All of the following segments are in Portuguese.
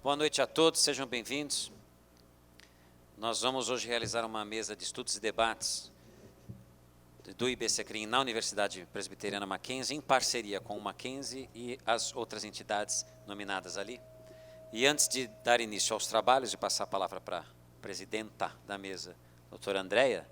Boa noite a todos, sejam bem-vindos. Nós vamos hoje realizar uma mesa de estudos e debates do IBCCRIM na Universidade Presbiteriana Mackenzie, em parceria com o Mackenzie e as outras entidades nominadas ali. E antes de dar início aos trabalhos e passar a palavra para a presidenta da mesa, doutora Andréia,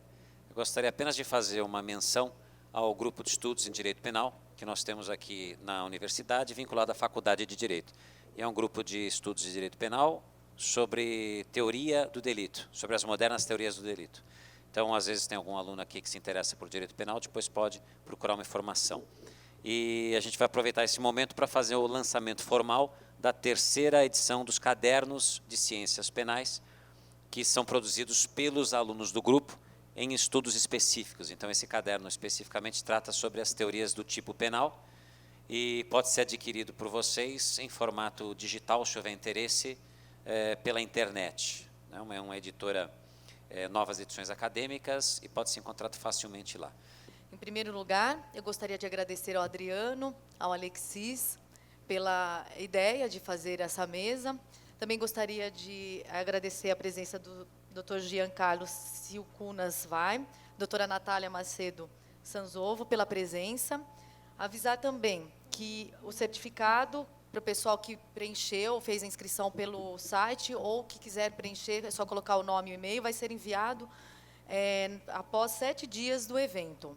eu gostaria apenas de fazer uma menção ao grupo de estudos em Direito Penal, que nós temos aqui na universidade, vinculado à Faculdade de Direito. E é um grupo de estudos de Direito Penal sobre teoria do delito, sobre as modernas teorias do delito. Então, às vezes tem algum aluno aqui que se interessa por Direito Penal, depois pode procurar uma informação. E a gente vai aproveitar esse momento para fazer o lançamento formal da terceira edição dos Cadernos de Ciências Penais, que são produzidos pelos alunos do grupo em estudos específicos. Então, esse caderno especificamente trata sobre as teorias do tipo penal e pode ser adquirido por vocês em formato digital, se houver interesse, pela internet. É uma editora, Novas Edições Acadêmicas, e pode ser encontrado facilmente lá. Em primeiro lugar, eu gostaria de agradecer ao Adriano, ao Alexis, pela ideia de fazer essa mesa. Também gostaria de agradecer a presença do Dr. Giancarlo Silcunas Vai, doutora Natália Macedo Sanzovo, pela presença. Avisar também que o certificado, para o pessoal que preencheu, fez a inscrição pelo site, ou que quiser preencher, é só colocar o nome e o e-mail, vai ser enviado após 7 dias do evento.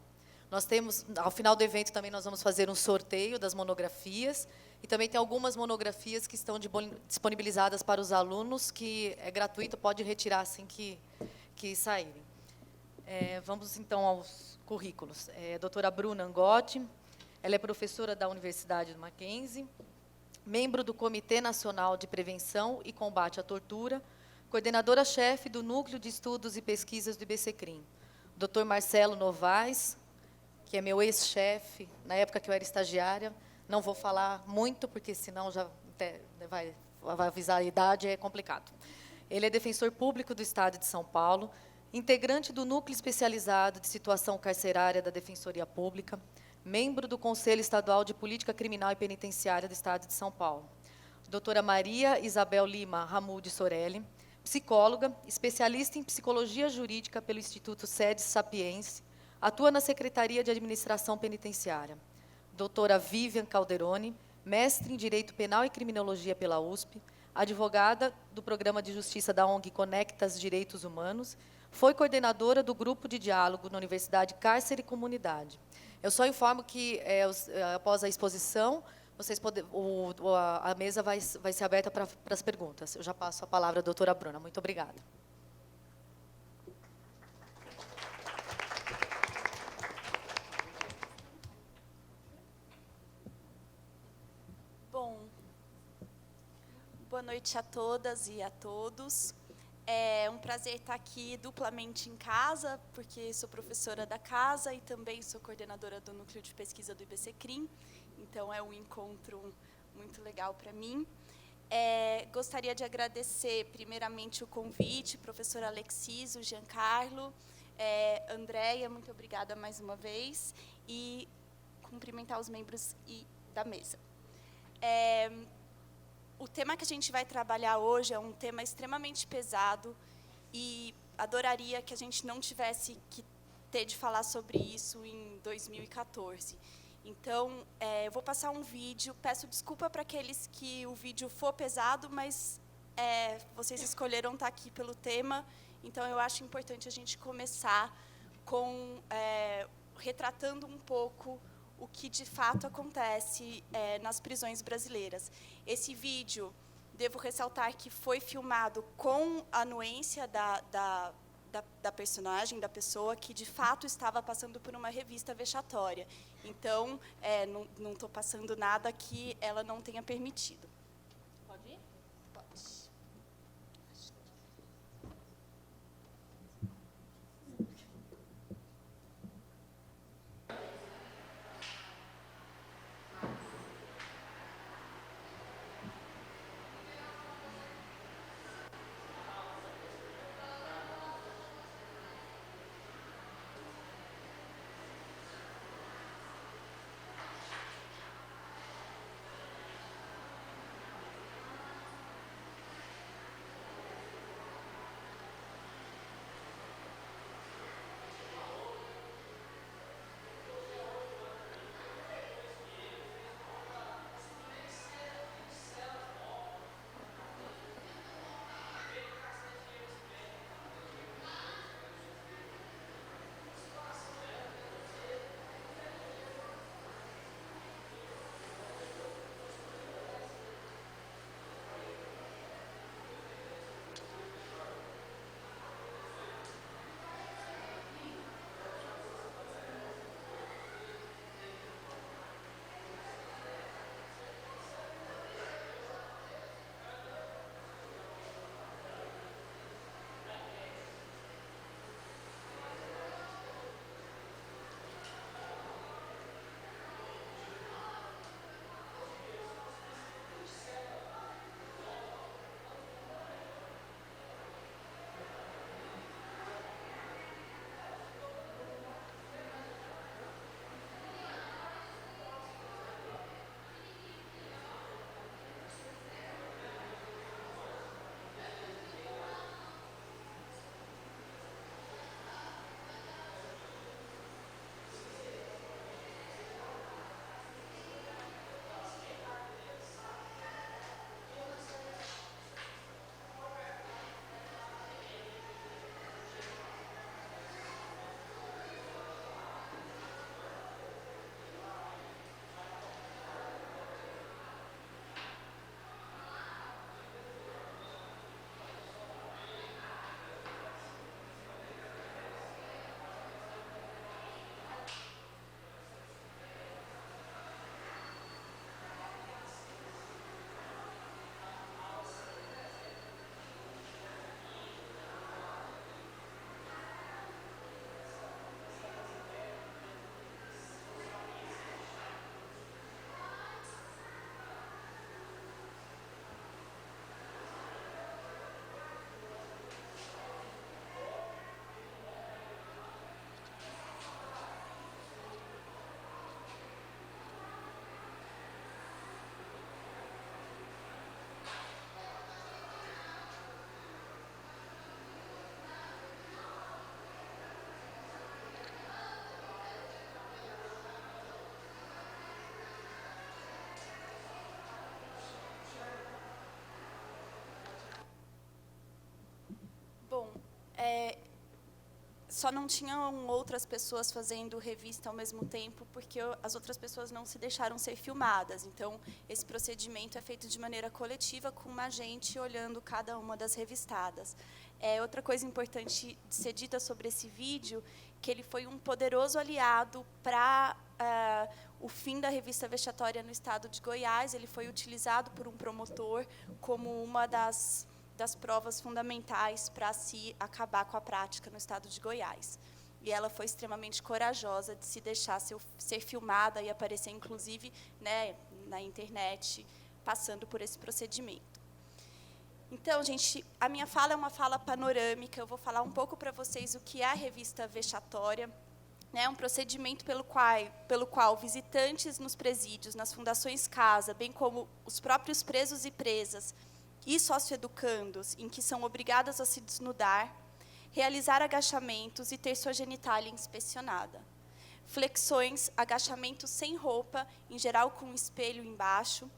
Nós temos, ao final do evento, também nós vamos fazer um sorteio das monografias, e também tem algumas monografias que estão disponibilizadas para os alunos, que é gratuito, pode retirar assim que saírem. Vamos, então, aos currículos. Doutora Bruna Angotti, ela é professora da Universidade do Mackenzie, membro do Comitê Nacional de Prevenção e Combate à Tortura, coordenadora-chefe do Núcleo de Estudos e Pesquisas do IBCCRIM. Dr. Marcelo Novaes, que é meu ex-chefe, na época que eu era estagiária. Não vou falar muito, porque senão já vai avisar a idade, é complicado. Ele é defensor público do Estado de São Paulo, integrante do Núcleo Especializado de Situação Carcerária da Defensoria Pública, membro do Conselho Estadual de Política Criminal e Penitenciária do Estado de São Paulo. Doutora Maria Isabel Lima Ramudi Sorelli, psicóloga, especialista em Psicologia Jurídica pelo Instituto Sedes Sapiense, atua na Secretaria de Administração Penitenciária. Doutora Vivian Calderoni, mestre em Direito Penal e Criminologia pela USP, advogada do Programa de Justiça da ONG Conectas Direitos Humanos, foi coordenadora do Grupo de Diálogo na Universidade Cárcere e Comunidade. Eu só informo que, após a exposição, a mesa vai ser aberta para as perguntas. Eu já passo a palavra à doutora Bruna. Muito obrigada. Boa noite a todas e a todos. É um prazer estar aqui duplamente em casa, porque sou professora da casa e também sou coordenadora do Núcleo de Pesquisa do IBCCRIM, então é um encontro muito legal para mim. Gostaria de agradecer, primeiramente, o convite, professor Alexis, o Giancarlo, Andréia, muito obrigada mais uma vez, e cumprimentar os membros da mesa. O tema que a gente vai trabalhar hoje é um tema extremamente pesado e adoraria que a gente não tivesse que ter de falar sobre isso em 2014. Então, eu vou passar um vídeo, peço desculpa para aqueles que o vídeo for pesado, mas vocês escolheram estar aqui pelo tema, então eu acho importante a gente começar com retratando um pouco o que de fato acontece nas prisões brasileiras. Esse vídeo, devo ressaltar que foi filmado com a anuência da personagem, da pessoa que de fato estava passando por uma revista vexatória. Então, não estou passando nada que ela não tenha permitido. Pode ir? Pode. só não tinham outras pessoas fazendo revista ao mesmo tempo, porque as outras pessoas não se deixaram ser filmadas. Então, esse procedimento é feito de maneira coletiva, com uma gente olhando cada uma das revistadas. Outra coisa importante de ser dita sobre esse vídeo, que ele foi um poderoso aliado para o fim da revista vexatória no estado de Goiás. Ele foi utilizado por um promotor como uma das provas fundamentais para se acabar com a prática no estado de Goiás. E ela foi extremamente corajosa de se deixar ser filmada e aparecer, inclusive, né, na internet, passando por esse procedimento. Então, gente, a minha fala é uma fala panorâmica. Eu vou falar um pouco para vocês o que é a revista vexatória. É um procedimento pelo qual visitantes nos presídios, nas fundações casa, bem como os próprios presos e presas, e socioeducandos, em que são obrigadas a se desnudar, realizar agachamentos e ter sua genitália inspecionada. Flexões, agachamentos sem roupa, em geral com um espelho embaixo.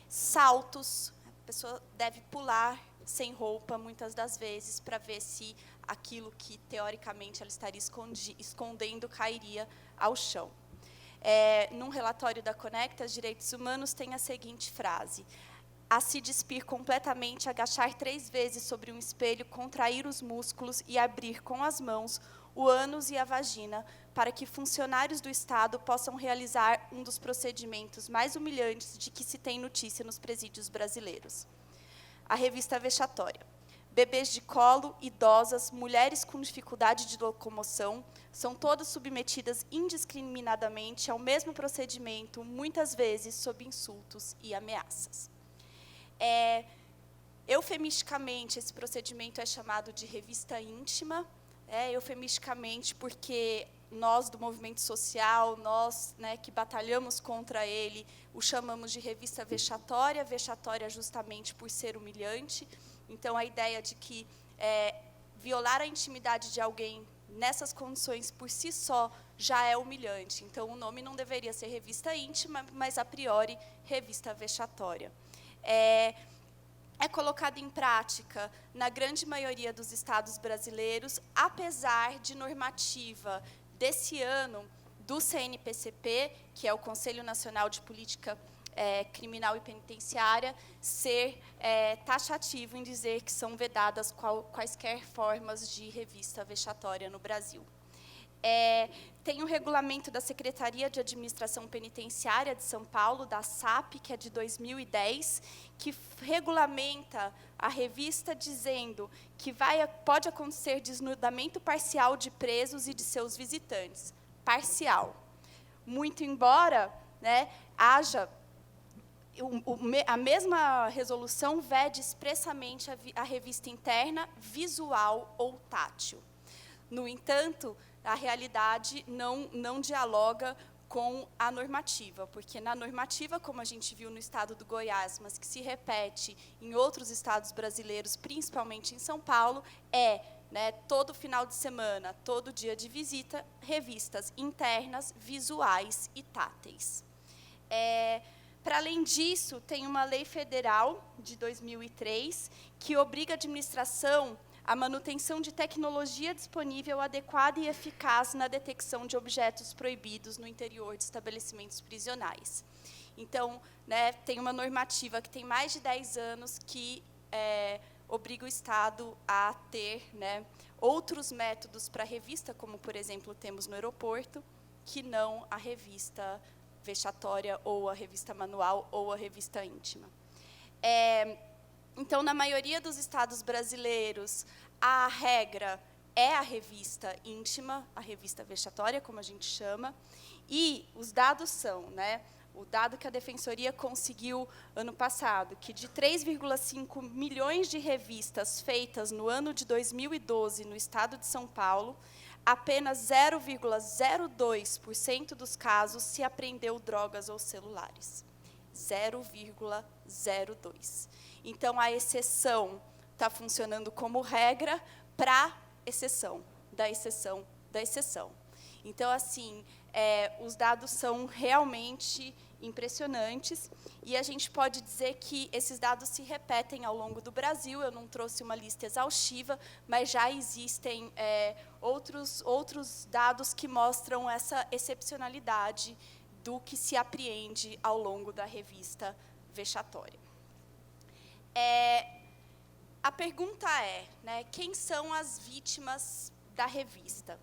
Saltos, a pessoa deve pular sem roupa, muitas das vezes, para ver se aquilo que, teoricamente, ela estaria escondendo cairia ao chão. Num relatório da Conectas Direitos Humanos, tem a seguinte frase: a se despir completamente, agachar 3 vezes sobre um espelho, contrair os músculos e abrir com as mãos o ânus e a vagina, para que funcionários do Estado possam realizar um dos procedimentos mais humilhantes de que se tem notícia nos presídios brasileiros. A revista vexatória. Bebês de colo, idosas, mulheres com dificuldade de locomoção, são todas submetidas indiscriminadamente ao mesmo procedimento, muitas vezes sob insultos e ameaças. Eufemisticamente, esse procedimento é chamado de revista íntima, eufemisticamente porque nós, do movimento social, nós, né, que batalhamos contra ele, o chamamos de revista vexatória, vexatória justamente por ser humilhante. Então, a ideia de que violar a intimidade de alguém nessas condições, por si só, já é humilhante. Então, o nome não deveria ser revista íntima, mas, a priori, revista vexatória. É colocado em prática na grande maioria dos estados brasileiros, apesar de normativa desse ano do CNPCP, que é o Conselho Nacional de Política Criminal e Penitenciária, ser taxativo em dizer que são vedadas quaisquer formas de revista vexatória no Brasil. Tem um regulamento da Secretaria de Administração Penitenciária de São Paulo, da SAP, que é de 2010, que regulamenta a revista dizendo que pode acontecer desnudamento parcial de presos e de seus visitantes. Parcial. Muito embora, né, haja a mesma resolução vede expressamente a revista interna, visual ou tátil. No entanto, a realidade não dialoga com a normativa, porque na normativa, como a gente viu no estado do Goiás, mas que se repete em outros estados brasileiros, principalmente em São Paulo, né, todo final de semana, todo dia de visita, revistas internas, visuais e táteis. Para além disso, tem uma lei federal de 2003 que obriga a administração a manutenção de tecnologia disponível adequada e eficaz na detecção de objetos proibidos no interior de estabelecimentos prisionais. Então, né, tem uma normativa que tem mais de 10 anos que obriga o Estado a ter, né, outros métodos para a revista, como, por exemplo, temos no aeroporto, que não a revista vexatória, ou a revista manual, ou a revista íntima. Então, na maioria dos estados brasileiros, a regra é a revista íntima, a revista vexatória, como a gente chama, e os dados são, né, o dado que a Defensoria conseguiu ano passado, que de 3,5 milhões de revistas feitas no ano de 2012 no estado de São Paulo, apenas 0,02% dos casos se apreendeu drogas ou celulares. 0,02%. Então, a exceção está funcionando como regra para exceção, da exceção, da exceção. Então, assim, os dados são realmente impressionantes, e a gente pode dizer que esses dados se repetem ao longo do Brasil. Eu não trouxe uma lista exaustiva, mas já existem outros dados que mostram essa excepcionalidade do que se apreende ao longo da revista vexatória. A pergunta é, né, quem são as vítimas da revista?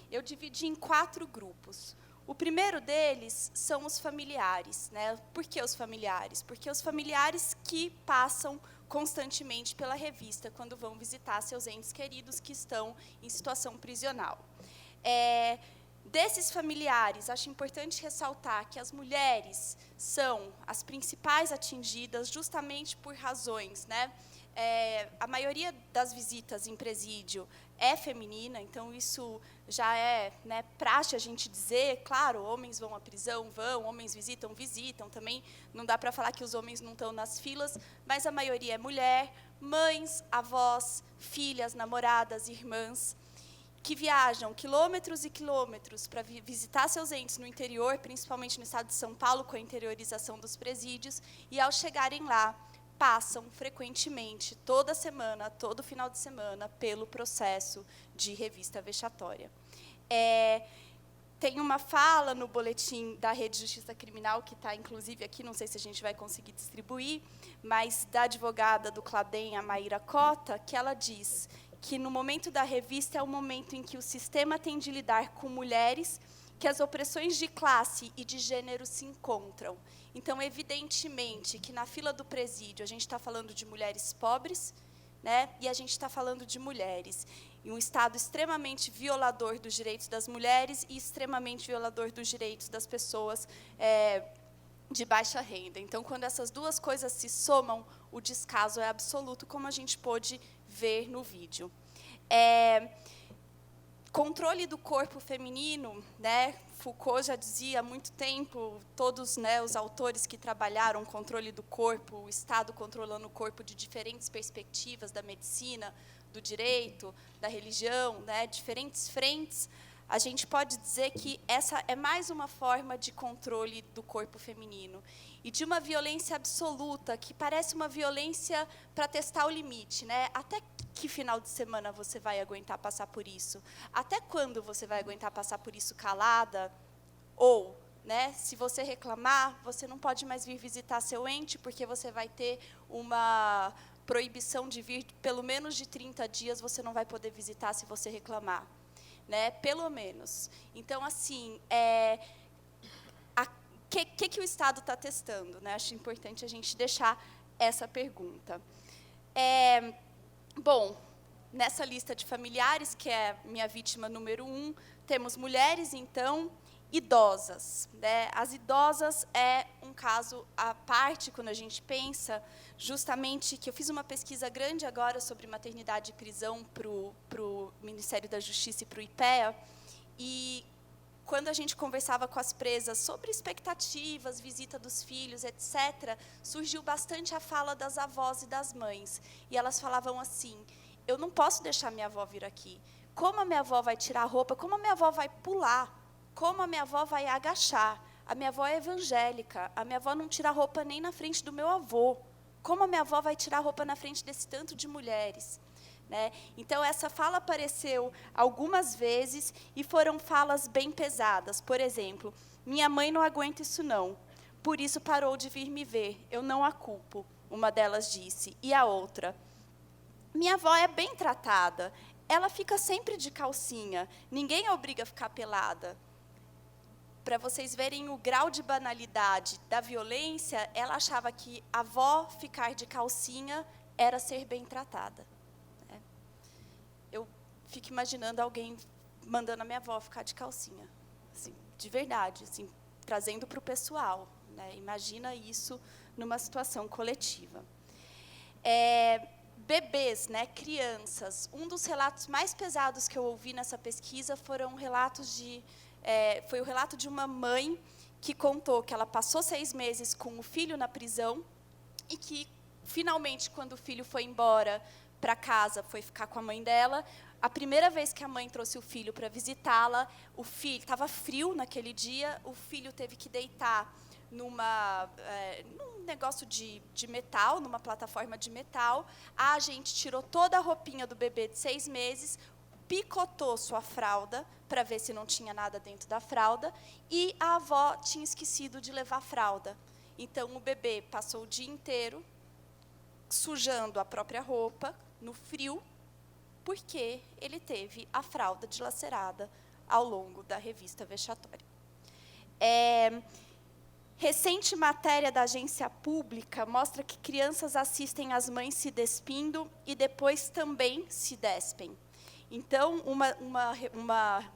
Eu dividi em 4 grupos. O primeiro deles são os familiares, né? Por que os familiares? Porque os familiares que passam constantemente pela revista quando vão visitar seus entes queridos que estão em situação prisional. Desses familiares, acho importante ressaltar que as mulheres são as principais atingidas justamente por razões, né? A maioria das visitas em presídio é feminina, então isso já é, né, praxe a gente dizer. Claro, homens vão à prisão, homens visitam, também não dá para falar que os homens não estão nas filas, mas a maioria é mulher, mães, avós, filhas, namoradas, irmãs, que viajam quilômetros e quilômetros para visitar seus entes no interior, principalmente no estado de São Paulo, com a interiorização dos presídios, e ao chegarem lá, passam frequentemente, toda semana, todo final de semana, pelo processo de revista vexatória. Tem uma fala no boletim da Rede de Justiça Criminal, que está, inclusive, aqui, não sei se a gente vai conseguir distribuir, mas da advogada do Clabem, a Maíra Cota, que ela diz que, no momento da revista, é o momento em que o sistema tem de lidar com mulheres, que as opressões de classe e de gênero se encontram. Então, evidentemente, que na fila do presídio a gente está falando de mulheres pobres, né, e a gente está falando de mulheres em um Estado extremamente violador dos direitos das mulheres e extremamente violador dos direitos das pessoas de baixa renda. Então, quando essas duas coisas se somam, o descaso é absoluto, como a gente pôde ver no vídeo. Controle do corpo feminino, né? Foucault já dizia há muito tempo, todos, né, os autores que trabalharam controle do corpo, o Estado controlando o corpo de diferentes perspectivas, da medicina, do direito, da religião, né, diferentes frentes, a gente pode dizer que essa é mais uma forma de controle do corpo feminino e de uma violência absoluta, que parece uma violência para testar o limite, né? Até que final de semana você vai aguentar passar por isso? Até quando você vai aguentar passar por isso calada? Ou, né, se você reclamar, você não pode mais vir visitar seu ente, porque você vai ter uma proibição de vir, pelo menos de 30 dias, você não vai poder visitar se você reclamar. Né? Pelo menos. Então, assim, que o Estado está testando? Né? Acho importante a gente deixar essa pergunta. Bom, nessa lista de familiares, que é minha vítima número 1, temos mulheres, então, idosas. Né? As idosas é um caso à parte, quando a gente pensa, justamente, que eu fiz uma pesquisa grande agora sobre maternidade e prisão para o Ministério da Justiça e para o IPEA, e quando a gente conversava com as presas sobre expectativas, visita dos filhos, etc., surgiu bastante a fala das avós e das mães. E elas falavam assim: eu não posso deixar minha avó vir aqui. Como a minha avó vai tirar a roupa? Como a minha avó vai pular? Como a minha avó vai agachar? A minha avó é evangélica. A minha avó não tira a roupa nem na frente do meu avô. Como a minha avó vai tirar a roupa na frente desse tanto de mulheres? Né? Então, essa fala apareceu algumas vezes e foram falas bem pesadas. Por exemplo, minha mãe não aguenta isso não, por isso parou de vir me ver, eu não a culpo, uma delas disse. E a outra: minha avó é bem tratada, ela fica sempre de calcinha, ninguém a obriga a ficar pelada. Para vocês verem o grau de banalidade da violência, ela achava que a avó ficar de calcinha era ser bem tratada. Eu fico imaginando alguém mandando a minha avó ficar de calcinha, assim, de verdade, assim, trazendo para o pessoal. Né? Imagina isso numa situação coletiva. Bebês, né, crianças. Um dos relatos mais pesados que eu ouvi nessa pesquisa foi o relato de uma mãe que contou que ela passou 6 meses com o filho na prisão e que, finalmente, quando o filho foi embora para casa, foi ficar com a mãe dela, A primeira vez que a mãe trouxe o filho para visitá-la, o filho estava frio naquele dia, o filho teve que deitar num negócio de metal, numa plataforma de metal. A gente tirou toda a roupinha do bebê de 6 meses, picotou sua fralda para ver se não tinha nada dentro da fralda, e a avó tinha esquecido de levar a fralda. Então, o bebê passou o dia inteiro sujando a própria roupa, no frio, porque ele teve a fralda dilacerada ao longo da revista vexatória. Recente matéria da agência pública mostra que crianças assistem as mães se despindo e depois também se despem. Então, uma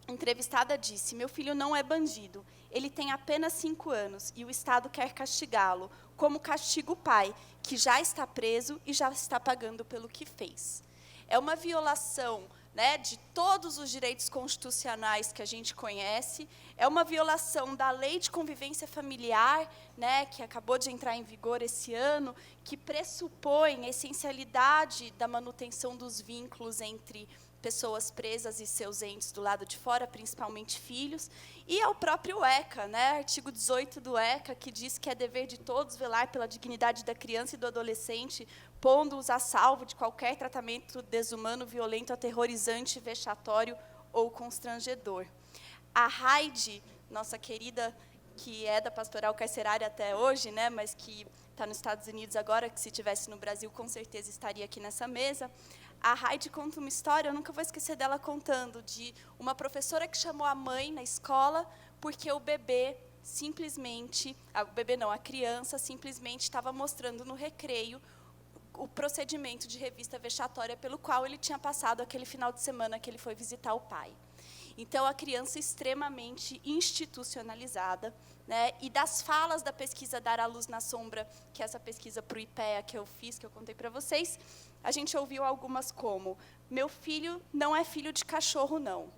entrevistada disse: meu filho não é bandido, ele tem apenas 5 anos e o Estado quer castigá-lo, como castiga o pai, que já está preso e já está pagando pelo que fez. É uma violação, né, de todos os direitos constitucionais que a gente conhece, é uma violação da Lei de Convivência Familiar, né, que acabou de entrar em vigor esse ano, que pressupõe a essencialidade da manutenção dos vínculos entre pessoas presas e seus entes do lado de fora, principalmente filhos, e ao próprio ECA, né, artigo 18 do ECA, que diz que é dever de todos velar pela dignidade da criança e do adolescente, pondo-os a salvo de qualquer tratamento desumano, violento, aterrorizante, vexatório ou constrangedor. A Heidi, nossa querida, que é da pastoral carcerária até hoje, né, mas que está nos Estados Unidos agora, que se estivesse no Brasil, com certeza estaria aqui nessa mesa. A Heidi conta uma história, eu nunca vou esquecer dela contando, de uma professora que chamou a mãe na escola porque o bebê simplesmente, a criança simplesmente estava mostrando no recreio o procedimento de revista vexatória pelo qual ele tinha passado aquele final de semana que ele foi visitar o pai. Então, a criança extremamente institucionalizada, né? E das falas da pesquisa Dar à Luz na Sombra, que é essa pesquisa para o IPEA que eu fiz, que eu contei para vocês, a gente ouviu algumas como: meu filho não é filho de cachorro, não.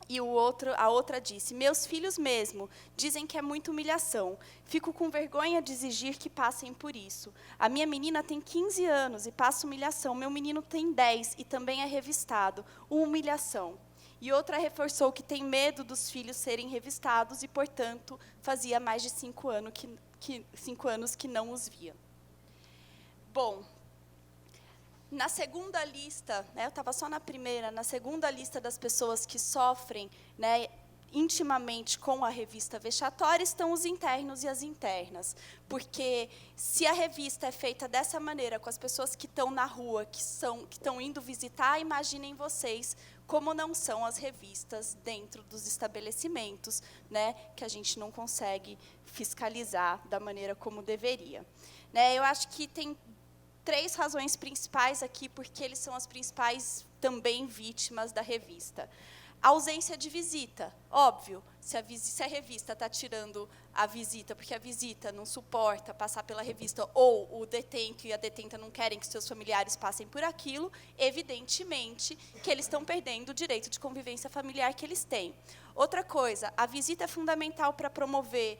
E a outra disse: meus filhos mesmo dizem que é muita humilhação. Fico com vergonha de exigir que passem por isso. A minha menina tem 15 anos e passa humilhação. Meu menino tem 10 e também é revistado. Humilhação. E outra reforçou que tem medo dos filhos serem revistados e, portanto, fazia mais de 5 anos que não os via. Bom, na segunda lista, né, eu estava só na primeira, na segunda lista das pessoas que sofrem, né, intimamente com a revista vexatória estão os internos e as internas. Porque se a revista é feita dessa maneira, com as pessoas que estão na rua, que estão indo visitar, imaginem vocês como não são as revistas dentro dos estabelecimentos, né, que a gente não consegue fiscalizar da maneira como deveria. Né, eu acho que tem 3 razões principais aqui, porque eles são as principais também vítimas da revista. A ausência de visita, óbvio, se a revista está tirando a visita, porque a visita não suporta passar pela revista, ou o detento e a detenta não querem que seus familiares passem por aquilo, evidentemente que eles estão perdendo o direito de convivência familiar que eles têm. Outra coisa, a visita é fundamental para promover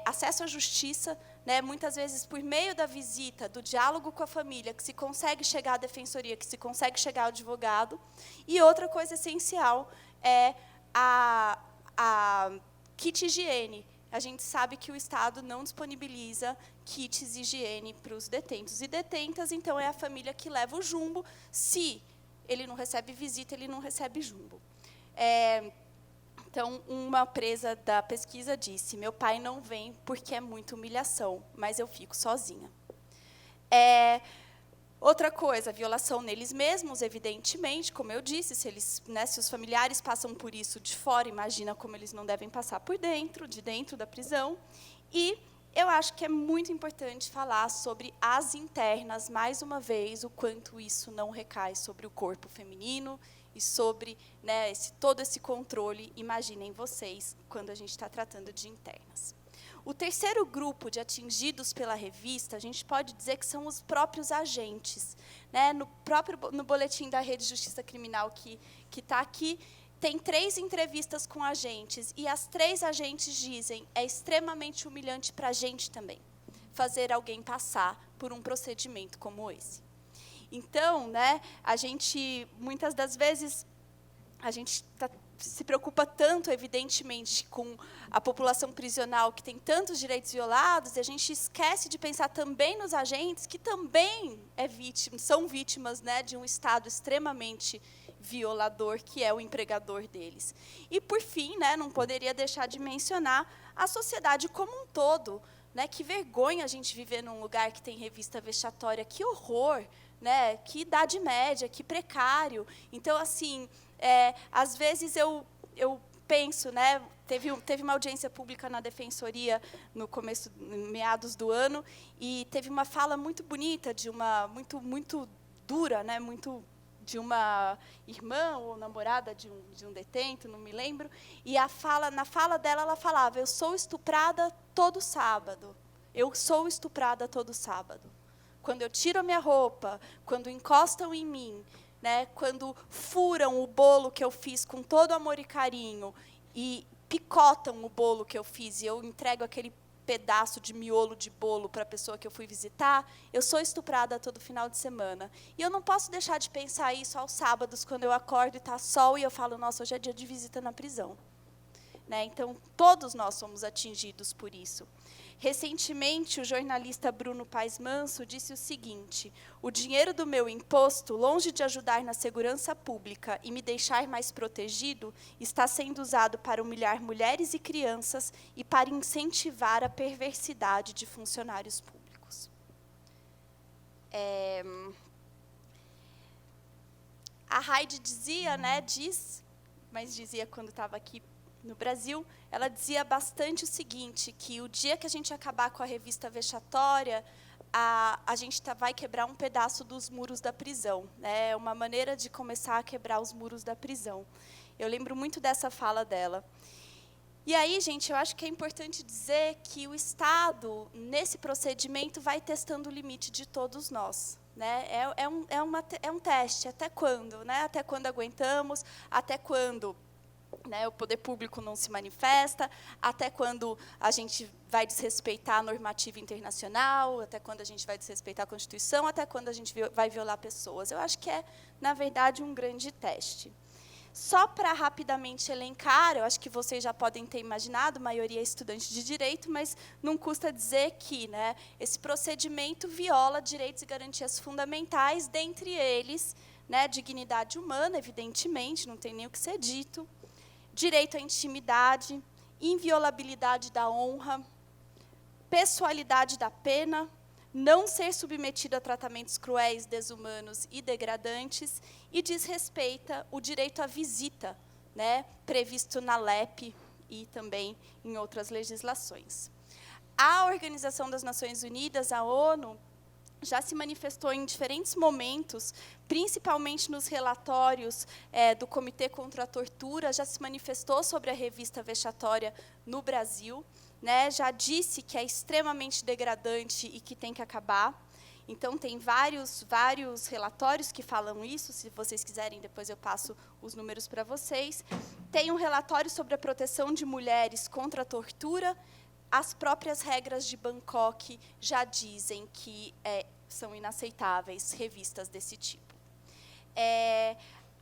acesso à justiça, né, muitas vezes por meio da visita, do diálogo com a família, que se consegue chegar à defensoria, que se consegue chegar ao advogado. E outra coisa essencial é a kit higiene. A gente sabe que o Estado não disponibiliza kits de higiene para os detentos e detentas, então é a família que leva o jumbo. Se ele não recebe visita, ele não recebe jumbo. Então, uma presa da pesquisa disse: meu pai não vem porque é muita humilhação, mas eu fico sozinha. Outra coisa, violação neles mesmos, evidentemente, como eu disse, se os familiares passam por isso de fora, imagina como eles não devem passar por dentro, de dentro da prisão. E eu acho que é muito importante falar sobre as internas, mais uma vez, o quanto isso não recai sobre o corpo feminino e sobre, né, todo esse controle, imaginem vocês, quando a gente está tratando de internas. O terceiro grupo de atingidos pela revista, a gente pode dizer que são os próprios agentes. Né? No boletim da Rede Justiça Criminal que está aqui, tem 3 entrevistas com agentes, e as 3 agentes dizem: é extremamente humilhante para a gente também fazer alguém passar por um procedimento como esse. Então, né, a gente, muitas das vezes, a gente se preocupa tanto, evidentemente, com a população prisional que tem tantos direitos violados, e a gente esquece de pensar também nos agentes que também são vítimas, né, de um Estado extremamente violador, que é o empregador deles. E, por fim, né, não poderia deixar de mencionar a sociedade como um todo. Né, que vergonha a gente viver num lugar que tem revista vexatória, que horror, né, que idade média, que precário. Então, assim, às vezes eu penso, né, teve uma audiência pública na Defensoria no meados do ano, e teve uma fala muito bonita, muito dura, né, de uma irmã ou namorada de um detento, não me lembro, e na fala dela, ela falava: eu sou estuprada todo sábado. Eu sou estuprada todo sábado. Quando eu tiro a minha roupa, quando encostam em mim, né, quando furam o bolo que eu fiz com todo amor e carinho, e picotam o bolo que eu fiz, e eu entrego aquele pedaço de miolo de bolo para a pessoa que eu fui visitar, eu sou estuprada todo final de semana. E eu não posso deixar de pensar isso aos sábados, quando eu acordo e está sol, e eu falo: nossa, hoje é dia de visita na prisão. Né? Então, todos nós somos atingidos por isso. Recentemente, o jornalista Bruno Paes Manso disse o seguinte: o dinheiro do meu imposto, longe de ajudar na segurança pública e me deixar mais protegido, está sendo usado para humilhar mulheres e crianças e para incentivar a perversidade de funcionários públicos. A Heidi dizia, né, mas dizia quando estava aqui no Brasil, ela dizia bastante o seguinte, que o dia que a gente acabar com a revista vexatória, a gente vai quebrar um pedaço dos muros da prisão. É uma maneira de começar a quebrar os muros da prisão. Eu lembro muito dessa fala dela. E aí, gente, eu acho que é importante dizer que o Estado, nesse procedimento, vai testando o limite de todos nós. Né? É um teste. Até quando? Né? Até quando aguentamos? Até quando, né, o poder público não se manifesta? Até quando a gente vai desrespeitar a normativa internacional? Até quando a gente vai desrespeitar a Constituição? Até quando a gente vai violar pessoas? Eu acho que é, na verdade, um grande teste. Só para rapidamente elencar, eu acho que vocês já podem ter imaginado, a maioria é estudante de direito, mas não custa dizer que, né, esse procedimento viola direitos e garantias fundamentais, dentre eles, né, dignidade humana, evidentemente, não tem nem o que ser dito, direito à intimidade, inviolabilidade da honra, pessoalidade da pena, não ser submetido a tratamentos cruéis, desumanos e degradantes, e desrespeita o direito à visita, né, previsto na LEP e também em outras legislações. A Organização das Nações Unidas, a ONU, já se manifestou em diferentes momentos, principalmente nos relatórios do Comitê contra a Tortura, já se manifestou sobre a revista vexatória no Brasil, né, já disse que é extremamente degradante e que tem que acabar. Então, tem vários relatórios que falam isso. Se vocês quiserem, depois eu passo os números para vocês. Tem um relatório sobre a proteção de mulheres contra a tortura. As próprias regras de Bangkok já dizem que são inaceitáveis revistas desse tipo.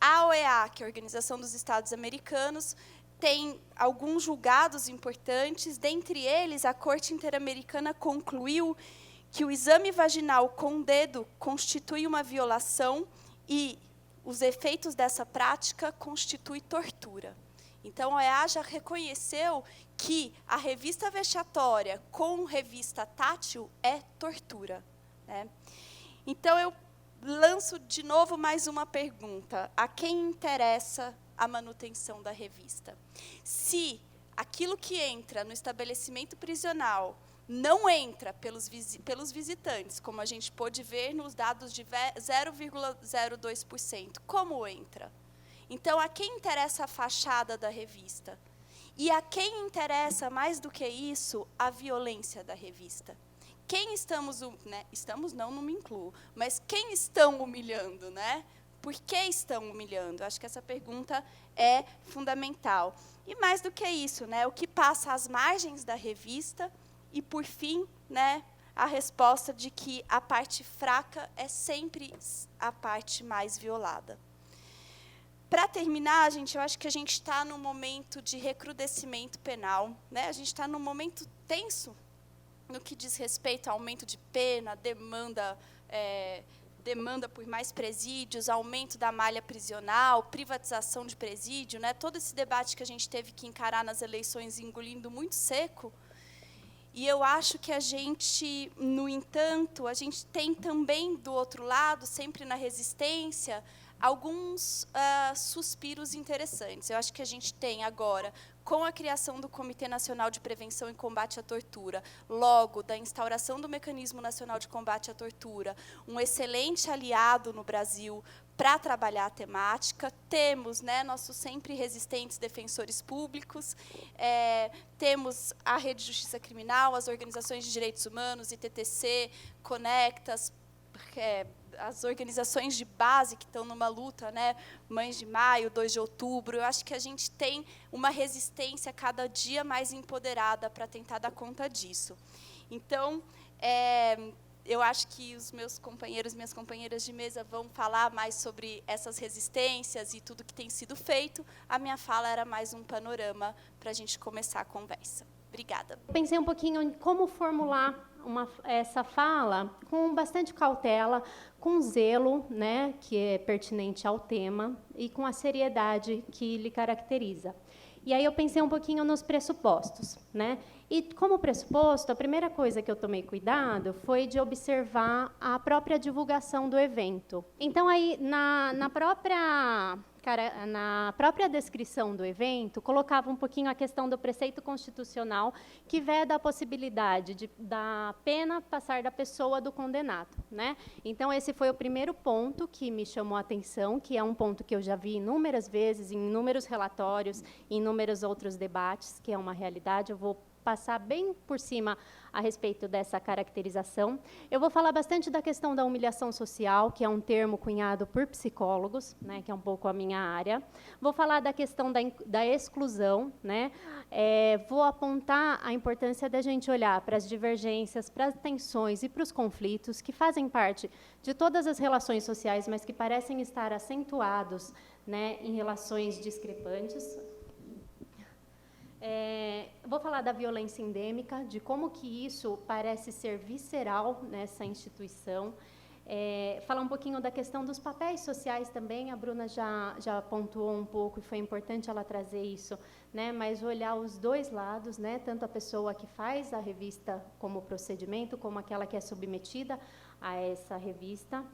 A OEA, que é a Organização dos Estados Americanos, tem alguns julgados importantes. Dentre eles, a Corte Interamericana concluiu que o exame vaginal com dedo constitui uma violação e os efeitos dessa prática constituem tortura. Então, a OEA já reconheceu que a revista vexatória com revista tátil é tortura. Né? Então, eu lanço de novo mais uma pergunta. A quem interessa a manutenção da revista? Se aquilo que entra no estabelecimento prisional não entra pelos visitantes, como a gente pôde ver nos dados de 0,02%, como entra? Então, a quem interessa a fachada da revista? E a quem interessa, mais do que isso, a violência da revista? Quem estamos não me incluo, mas quem estão humilhando, né? Por que estão humilhando? Acho que essa pergunta é fundamental. E mais do que isso, né? O que passa às margens da revista e, por fim, né, a resposta de que a parte fraca é sempre a parte mais violada. Para terminar, gente, eu acho que a gente está num momento de recrudescimento penal, né? A gente está num momento tenso no que diz respeito ao aumento de pena, demanda por mais presídios, aumento da malha prisional, privatização de presídio, né? Todo esse debate que a gente teve que encarar nas eleições engolindo muito seco. E eu acho que a gente, no entanto, a gente tem também, do outro lado, sempre na resistência, alguns suspiros interessantes. Eu acho que a gente tem agora, com a criação do Comitê Nacional de Prevenção e Combate à Tortura, logo da instauração do Mecanismo Nacional de Combate à Tortura, um excelente aliado no Brasil para trabalhar a temática. Temos, né, nossos sempre resistentes defensores públicos, temos a Rede de Justiça Criminal, as organizações de direitos humanos, ITTC, Conectas, as organizações de base que estão numa luta, né, Mães de Maio, 2 de Outubro, eu acho que a gente tem uma resistência cada dia mais empoderada para tentar dar conta disso. Então, eu acho que os meus companheiros e minhas companheiras de mesa vão falar mais sobre essas resistências e tudo que tem sido feito. A minha fala era mais um panorama para a gente começar a conversa. Obrigada. Pensei um pouquinho em como formular essa fala com bastante cautela, com zelo, né, que é pertinente ao tema, e com a seriedade que lhe caracteriza. E aí eu pensei um pouquinho nos pressupostos, né? E como pressuposto, a primeira coisa que eu tomei cuidado foi de observar a própria divulgação do evento. Então, aí, na própria descrição do evento, colocava um pouquinho a questão do preceito constitucional, que veda a possibilidade da pena passar da pessoa do condenado, né? Então, esse foi o primeiro ponto que me chamou a atenção, que é um ponto que eu já vi inúmeras vezes, em inúmeros relatórios, em inúmeros outros debates, que é uma realidade. Eu vou passar bem por cima a respeito dessa caracterização. Eu vou falar bastante da questão da humilhação social, que é um termo cunhado por psicólogos, né, que é um pouco a minha área. Vou falar da questão da exclusão, né? Vou apontar a importância da gente olhar para as divergências, para as tensões e para os conflitos que fazem parte de todas as relações sociais, mas que parecem estar acentuados, né, em relações discrepantes. Vou falar da violência endêmica, de como que isso parece ser visceral nessa instituição. Falar um pouquinho da questão dos papéis sociais também, a Bruna já pontuou um pouco, e foi importante ela trazer isso, né? Mas olhar os dois lados, né? Tanto a pessoa que faz a revista como procedimento, como aquela que é submetida a essa revista.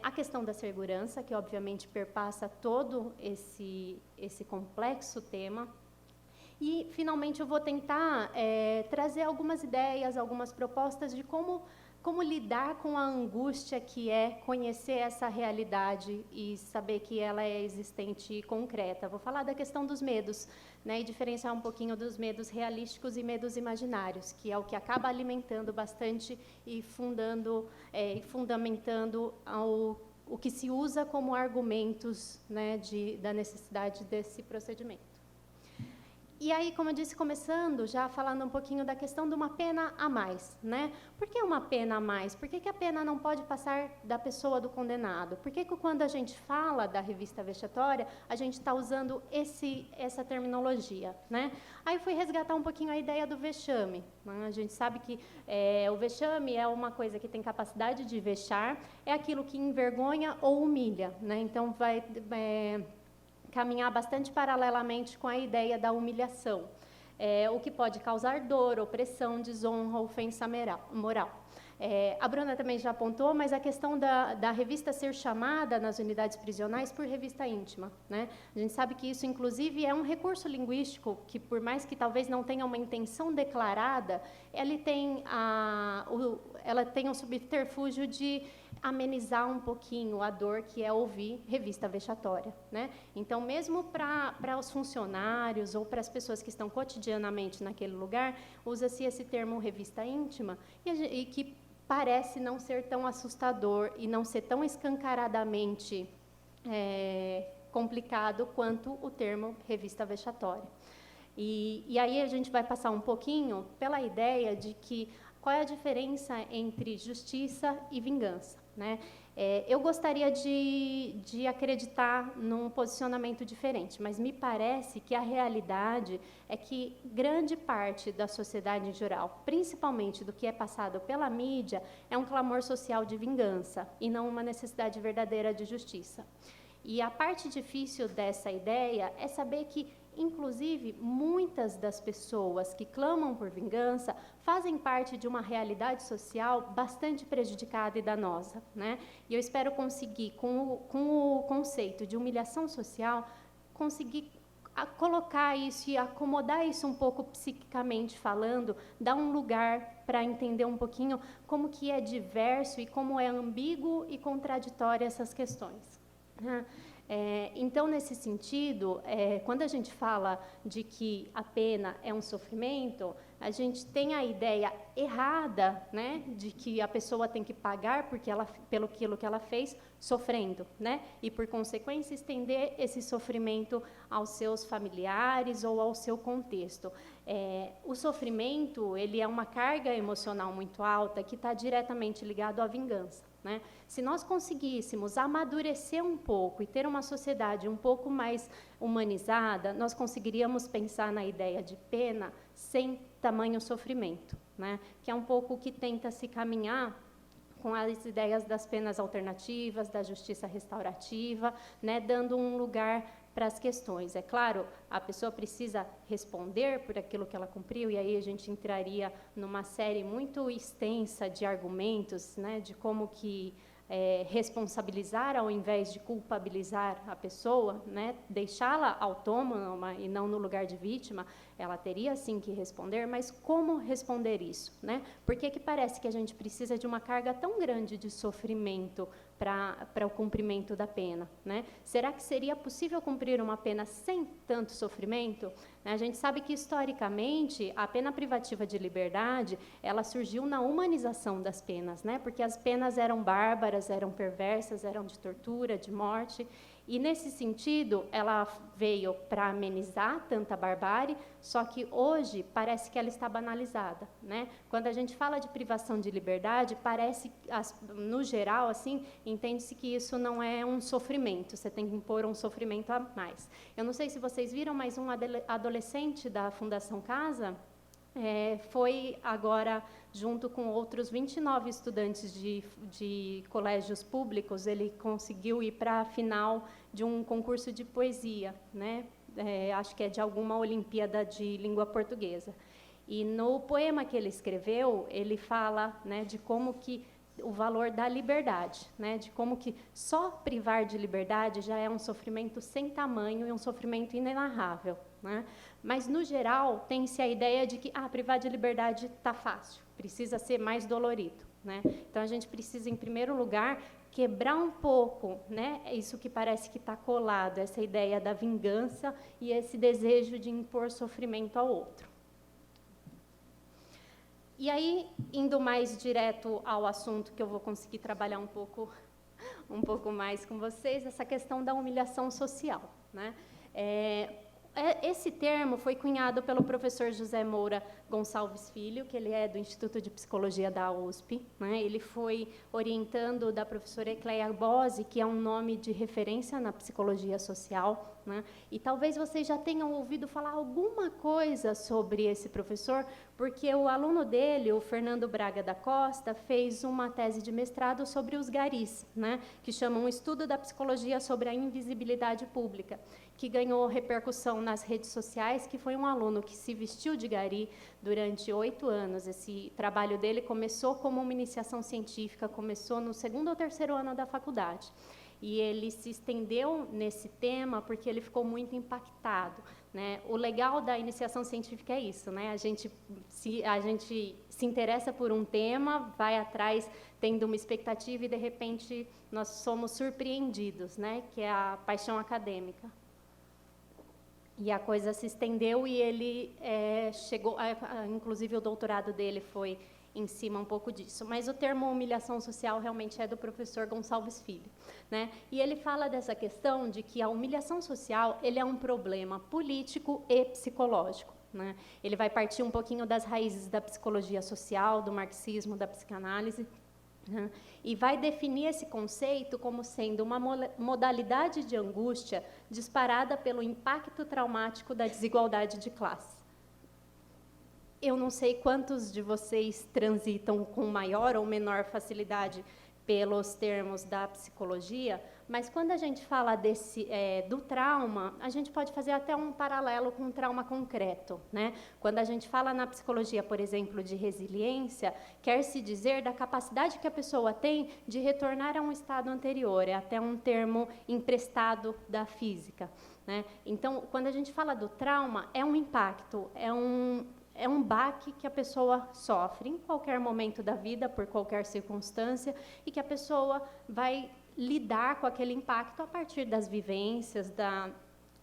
A questão da segurança, que obviamente perpassa todo esse complexo tema. E, finalmente, eu vou tentar trazer algumas ideias, algumas propostas de como lidar com a angústia que é conhecer essa realidade e saber que ela é existente e concreta. Vou falar da questão dos medos, né, e diferenciar um pouquinho dos medos realísticos e medos imaginários, que é o que acaba alimentando bastante e fundamentando o que se usa como argumentos, né, da necessidade desse procedimento. E aí, como eu disse, começando, já falando um pouquinho da questão de uma pena a mais, né? Por que uma pena a mais? Por que a pena não pode passar da pessoa do condenado? Por que quando a gente fala da revista vexatória, a gente está usando essa terminologia, né? Aí fui resgatar um pouquinho a ideia do vexame, né? A gente sabe que o vexame é uma coisa que tem capacidade de vexar, é aquilo que envergonha ou humilha, né? Então, vai caminhar bastante paralelamente com a ideia da humilhação, o que pode causar dor, opressão, desonra, ofensa moral. A Bruna também já apontou, mas a questão da revista ser chamada nas unidades prisionais por revista íntima, né? A gente sabe que isso, inclusive, é um recurso linguístico que, por mais que talvez não tenha uma intenção declarada, ela tem um subterfúgio de amenizar um pouquinho a dor que é ouvir revista vexatória, né? Então, mesmo para os funcionários ou para as pessoas que estão cotidianamente naquele lugar, usa-se esse termo revista íntima e que parece não ser tão assustador e não ser tão escancaradamente complicado quanto o termo revista vexatória. E aí a gente vai passar um pouquinho pela ideia de que qual é a diferença entre justiça e vingança, né? Eu gostaria de acreditar num posicionamento diferente, mas me parece que a realidade é que grande parte da sociedade em geral, principalmente do que é passado pela mídia, é um clamor social de vingança e não uma necessidade verdadeira de justiça. E a parte difícil dessa ideia é saber que, inclusive, muitas das pessoas que clamam por vingança fazem parte de uma realidade social bastante prejudicada e danosa, né? E eu espero conseguir, com o conceito de humilhação social, conseguir colocar isso e acomodar isso um pouco psiquicamente falando, dar um lugar para entender um pouquinho como que é diverso e como é ambíguo e contraditório essas questões. Então, nesse sentido, quando a gente fala de que a pena é um sofrimento, a gente tem a ideia errada, né, de que a pessoa tem que pagar pelo aquilo que ela fez, sofrendo, né, e, por consequência, estender esse sofrimento aos seus familiares ou ao seu contexto. O sofrimento, ele é uma carga emocional muito alta que está diretamente ligado à vingança, né? Se nós conseguíssemos amadurecer um pouco e ter uma sociedade um pouco mais humanizada, nós conseguiríamos pensar na ideia de pena sem tamanho sofrimento, né? Que é um pouco o que tenta se caminhar com as ideias das penas alternativas, da justiça restaurativa, né? Dando um lugar para as questões. É claro, a pessoa precisa responder por aquilo que ela cumpriu, e aí a gente entraria numa série muito extensa de argumentos, né, de como que responsabilizar ao invés de culpabilizar a pessoa, né, deixá-la autônoma e não no lugar de vítima, ela teria sim que responder, mas como responder isso, né? Por que parece que a gente precisa de uma carga tão grande de sofrimento para o cumprimento da pena, né? Será que seria possível cumprir uma pena sem tanto sofrimento? A gente sabe que, historicamente, a pena privativa de liberdade, ela surgiu na humanização das penas, né? Porque as penas eram bárbaras, eram perversas, eram de tortura, de morte, e, nesse sentido, ela veio para amenizar tanta barbárie, só que hoje parece que ela está banalizada, né? Quando a gente fala de privação de liberdade, parece, no geral, assim, entende-se que isso não é um sofrimento, você tem que impor um sofrimento a mais. Eu não sei se vocês viram, mas um adolescente da Fundação Casa foi agora, junto com outros 29 estudantes de colégios públicos, ele conseguiu ir para a final de um concurso de poesia, né? Acho que é de alguma Olimpíada de língua portuguesa. E no poema que ele escreveu, ele fala, né, de como que o valor da liberdade, né, de como que só privar de liberdade já é um sofrimento sem tamanho e um sofrimento inenarrável, né? Mas, no geral, tem-se a ideia de que privar de liberdade está fácil, precisa ser mais dolorido, né? Então, a gente precisa, em primeiro lugar, quebrar um pouco, né, isso que parece que está colado, essa ideia da vingança e esse desejo de impor sofrimento ao outro. E aí, indo mais direto ao assunto, que eu vou conseguir trabalhar um pouco mais com vocês, essa questão da humilhação social, né? Esse termo foi cunhado pelo professor José Moura Gonçalves Filho, que ele é do Instituto de Psicologia da USP, né? Ele foi orientando da professora Ecleia Bose, que é um nome de referência na psicologia social, né? E talvez vocês já tenham ouvido falar alguma coisa sobre esse professor, porque o aluno dele, o Fernando Braga da Costa, fez uma tese de mestrado sobre os garis, né? Que chama Um Estudo da Psicologia sobre a Invisibilidade Pública, que ganhou repercussão nas redes sociais, que foi um aluno que se vestiu de gari durante 8 anos. Esse trabalho dele começou como uma iniciação científica, começou no 2º ou 3º ano da faculdade. E ele se estendeu nesse tema porque ele ficou muito impactado, né? O legal da iniciação científica é isso, né? A gente se interessa por um tema, vai atrás tendo uma expectativa e, de repente, nós somos surpreendidos, né? Que é a paixão acadêmica. E a coisa se estendeu e ele chegou, inclusive o doutorado dele foi em cima um pouco disso. Mas o termo humilhação social realmente é do professor Gonçalves Filho, né? E ele fala dessa questão de que a humilhação social ele é um problema político e psicológico, né? Ele vai partir um pouquinho das raízes da psicologia social, do marxismo, da psicanálise, né? E vai definir esse conceito como sendo uma modalidade de angústia disparada pelo impacto traumático da desigualdade de classe. Eu não sei quantos de vocês transitam com maior ou menor facilidade pelos termos da psicologia, mas quando a gente fala do trauma, a gente pode fazer até um paralelo com um trauma concreto, né? Quando a gente fala na psicologia, por exemplo, de resiliência, quer-se dizer da capacidade que a pessoa tem de retornar a um estado anterior, é até um termo emprestado da física, né? Então, quando a gente fala do trauma, é um impacto, é um baque que a pessoa sofre em qualquer momento da vida, por qualquer circunstância, e que a pessoa vai lidar com aquele impacto a partir das vivências,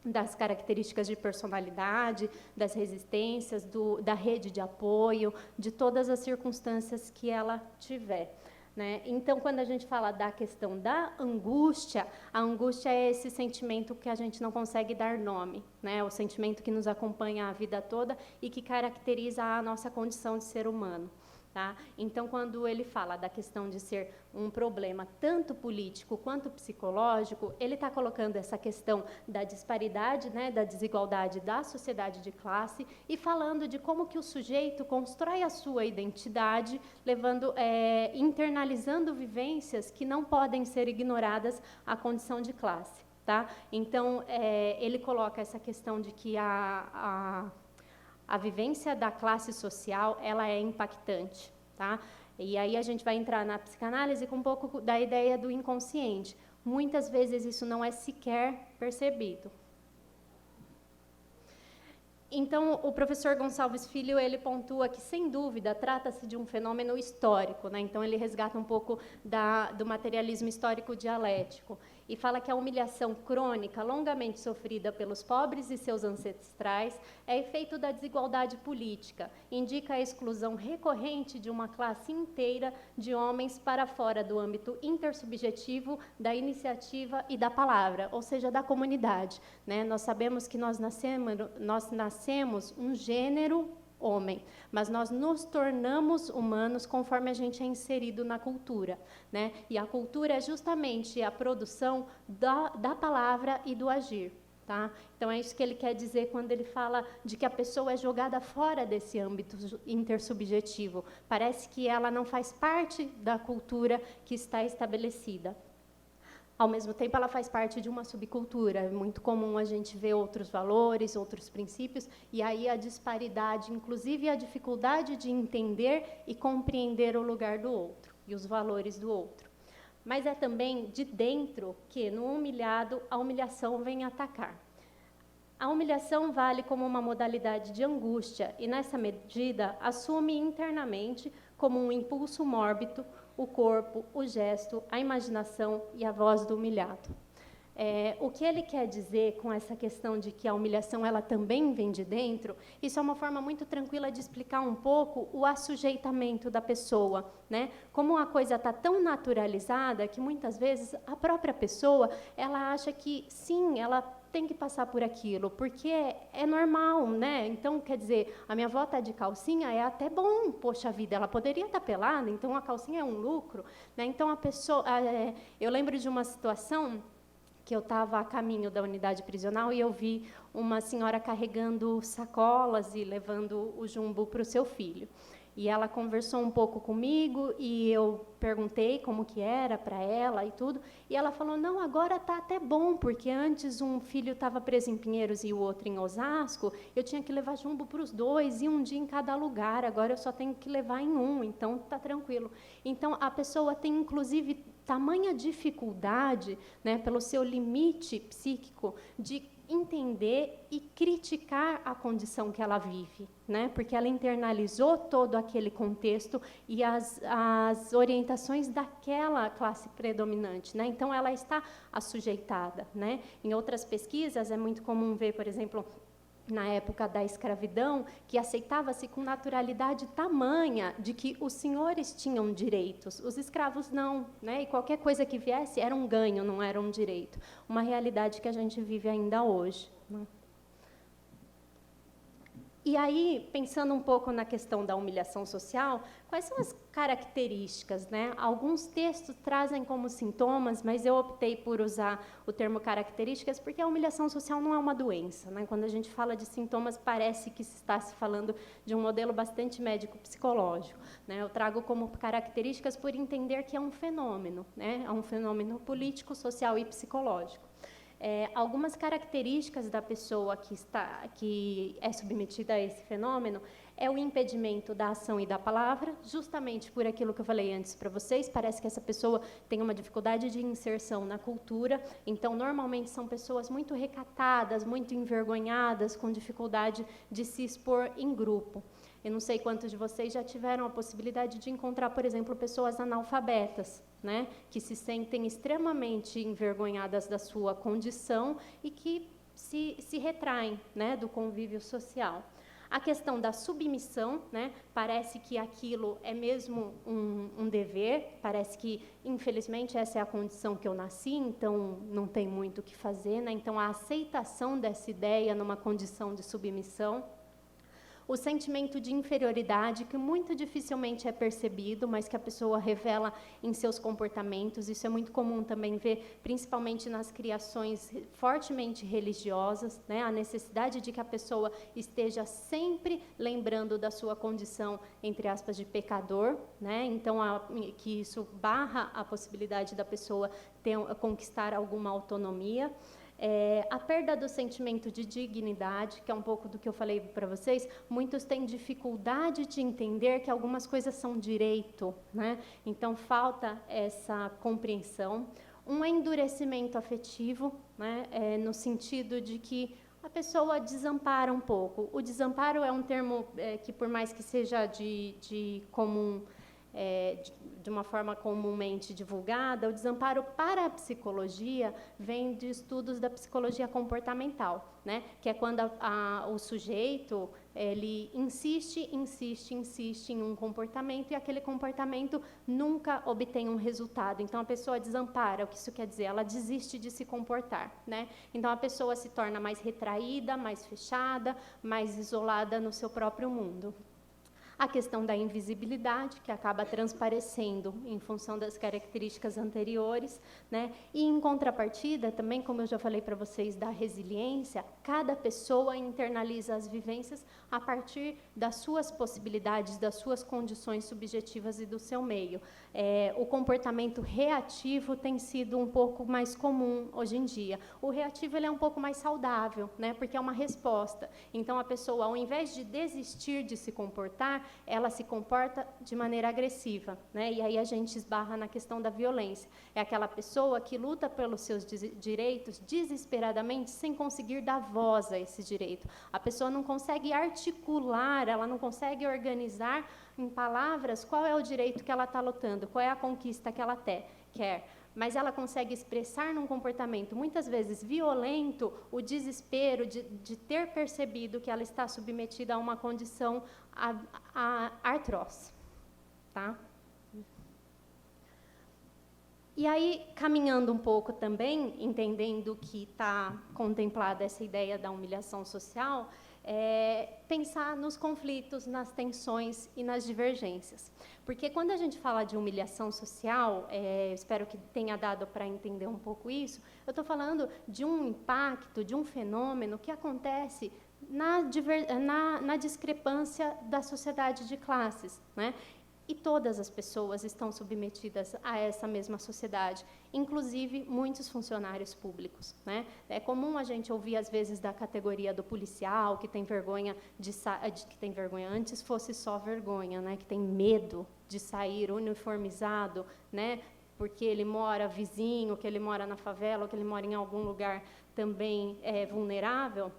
das características de personalidade, das resistências, da rede de apoio, de todas as circunstâncias que ela tiver, né? Então, quando a gente fala da questão da angústia, a angústia é esse sentimento que a gente não consegue dar nome, né? O sentimento que nos acompanha a vida toda e que caracteriza a nossa condição de ser humano. Tá? Então, quando ele fala da questão de ser um problema tanto político quanto psicológico, ele está colocando essa questão da disparidade, né, da desigualdade da sociedade de classe e falando de como que o sujeito constrói a sua identidade, internalizando vivências que não podem ser ignoradas à condição de classe. Tá? Então, ele coloca essa questão de que a vivência da classe social, ela é impactante, tá? E aí a gente vai entrar na psicanálise com um pouco da ideia do inconsciente. Muitas vezes isso não é sequer percebido. Então, o professor Gonçalves Filho, ele pontua que, sem dúvida, trata-se de um fenômeno histórico, né? Então, ele resgata um pouco do materialismo histórico dialético e fala que a humilhação crônica, longamente sofrida pelos pobres e seus ancestrais, é efeito da desigualdade política, indica a exclusão recorrente de uma classe inteira de homens para fora do âmbito intersubjetivo da iniciativa e da palavra, ou seja, da comunidade, né? Nós sabemos que nós nascemos um gênero homem, mas nós nos tornamos humanos conforme a gente é inserido na cultura, né? E a cultura é justamente a produção da palavra e do agir, tá? Então, é isso que ele quer dizer quando ele fala de que a pessoa é jogada fora desse âmbito intersubjetivo. Parece que ela não faz parte da cultura que está estabelecida. Ao mesmo tempo, ela faz parte de uma subcultura. É muito comum a gente ver outros valores, outros princípios, e aí a disparidade, inclusive a dificuldade de entender e compreender o lugar do outro e os valores do outro. Mas é também de dentro que, no humilhado, a humilhação vem atacar. A humilhação vale como uma modalidade de angústia e, nessa medida, assume internamente como um impulso mórbido o corpo, o gesto, a imaginação e a voz do humilhado. O que ele quer dizer com essa questão de que a humilhação ela também vem de dentro, isso é uma forma muito tranquila de explicar um pouco o assujeitamento da pessoa, né? Como a coisa está tão naturalizada que, muitas vezes, a própria pessoa ela acha que, sim, ela tem que passar por aquilo, porque é normal, né? Então, quer dizer, a minha avó está de calcinha, é até bom, poxa vida, ela poderia estar pelada, então a calcinha é um lucro, né? Então, a pessoa... eu lembro de uma situação que eu estava a caminho da unidade prisional e eu vi uma senhora carregando sacolas e levando o jumbo para o seu filho. E ela conversou um pouco comigo e eu perguntei como que era para ela e tudo. E ela falou, não, agora está até bom, porque antes um filho estava preso em Pinheiros e o outro em Osasco, eu tinha que levar jumbo para os dois, e um dia em cada lugar, agora eu só tenho que levar em um, então está tranquilo. Então, a pessoa tem, inclusive, tamanha dificuldade, né, pelo seu limite psíquico, de entender e criticar a condição que ela vive, né? Porque ela internalizou todo aquele contexto e as orientações daquela classe predominante, né? Então, ela está assujeitada, né? Em outras pesquisas, é muito comum ver, por exemplo, na época da escravidão, que aceitava-se com naturalidade tamanha de que os senhores tinham direitos, os escravos não, né? E qualquer coisa que viesse era um ganho, não era um direito. Uma realidade que a gente vive ainda hoje, né? E aí, pensando um pouco na questão da humilhação social, quais são as características, né? Alguns textos trazem como sintomas, mas eu optei por usar o termo características porque a humilhação social não é uma doença, né? Quando a gente fala de sintomas, parece que se está se falando de um modelo bastante médico-psicológico, né? Eu trago como características por entender que é um fenômeno, né? É um fenômeno político, social e psicológico. Algumas características da pessoa que é submetida a esse fenômeno é o impedimento da ação e da palavra, justamente por aquilo que eu falei antes para vocês. Parece que essa pessoa tem uma dificuldade de inserção na cultura, então, normalmente, são pessoas muito recatadas, muito envergonhadas, com dificuldade de se expor em grupo. Eu não sei quantos de vocês já tiveram a possibilidade de encontrar, por exemplo, pessoas analfabetas, né, que se sentem extremamente envergonhadas da sua condição e que se retraem, né, do convívio social. A questão da submissão, né, parece que aquilo é mesmo um dever, parece que, infelizmente, essa é a condição que eu nasci, então não tem muito o que fazer, né, então a aceitação dessa ideia numa condição de submissão. O sentimento de inferioridade, que muito dificilmente é percebido, mas que a pessoa revela em seus comportamentos. Isso é muito comum também ver, principalmente nas criações fortemente religiosas, né? A necessidade de que a pessoa esteja sempre lembrando da sua condição, entre aspas, de pecador, né? Então, que isso barra a possibilidade da pessoa conquistar alguma autonomia. A perda do sentimento de dignidade, que é um pouco do que eu falei para vocês. Muitos têm dificuldade de entender que algumas coisas são direito, né? Então, falta essa compreensão. Um endurecimento afetivo, né? No sentido de que a pessoa desampara um pouco. O desamparo é um termo que, por mais que seja de comum, de uma forma comumente divulgada, o desamparo para a psicologia vem de estudos da psicologia comportamental, né? Que é quando o sujeito ele insiste em um comportamento e aquele comportamento nunca obtém um resultado. Então, a pessoa desampara. O que isso quer dizer? Ela desiste de se comportar, né? Então, a pessoa se torna mais retraída, mais fechada, mais isolada no seu próprio mundo. A questão da invisibilidade, que acaba transparecendo em função das características anteriores, né? E, em contrapartida, também, como eu já falei para vocês, da resiliência, cada pessoa internaliza as vivências a partir das suas possibilidades, das suas condições subjetivas e do seu meio. O comportamento reativo tem sido um pouco mais comum hoje em dia. O reativo ele é um pouco mais saudável, né? Porque é uma resposta. Então, a pessoa, ao invés de desistir de se comportar, ela se comporta de maneira agressiva, né? E aí a gente esbarra na questão da violência. É aquela pessoa que luta pelos seus direitos desesperadamente sem conseguir dar voz a esse direito. A pessoa não consegue articular, ela não consegue organizar em palavras qual é o direito que ela está lutando, qual é a conquista que ela quer. Mas ela consegue expressar num comportamento, muitas vezes violento, o desespero de ter percebido que ela está submetida a uma condição atroz. Tá? E aí, caminhando um pouco também, entendendo que está contemplada essa ideia da humilhação social, pensar nos conflitos, nas tensões e nas divergências. Porque quando a gente fala de humilhação social, espero que tenha dado para entender um pouco isso, eu estou falando de um impacto, de um fenômeno que acontece na discrepância da sociedade de classes, né? E todas as pessoas estão submetidas a essa mesma sociedade, inclusive muitos funcionários públicos, né? É comum a gente ouvir, às vezes, da categoria do policial, que tem vergonha que tem vergonha, antes fosse só vergonha, né? Que tem medo de sair uniformizado, né? Porque ele mora vizinho, que ele mora na favela, ou que ele mora em algum lugar também vulnerável.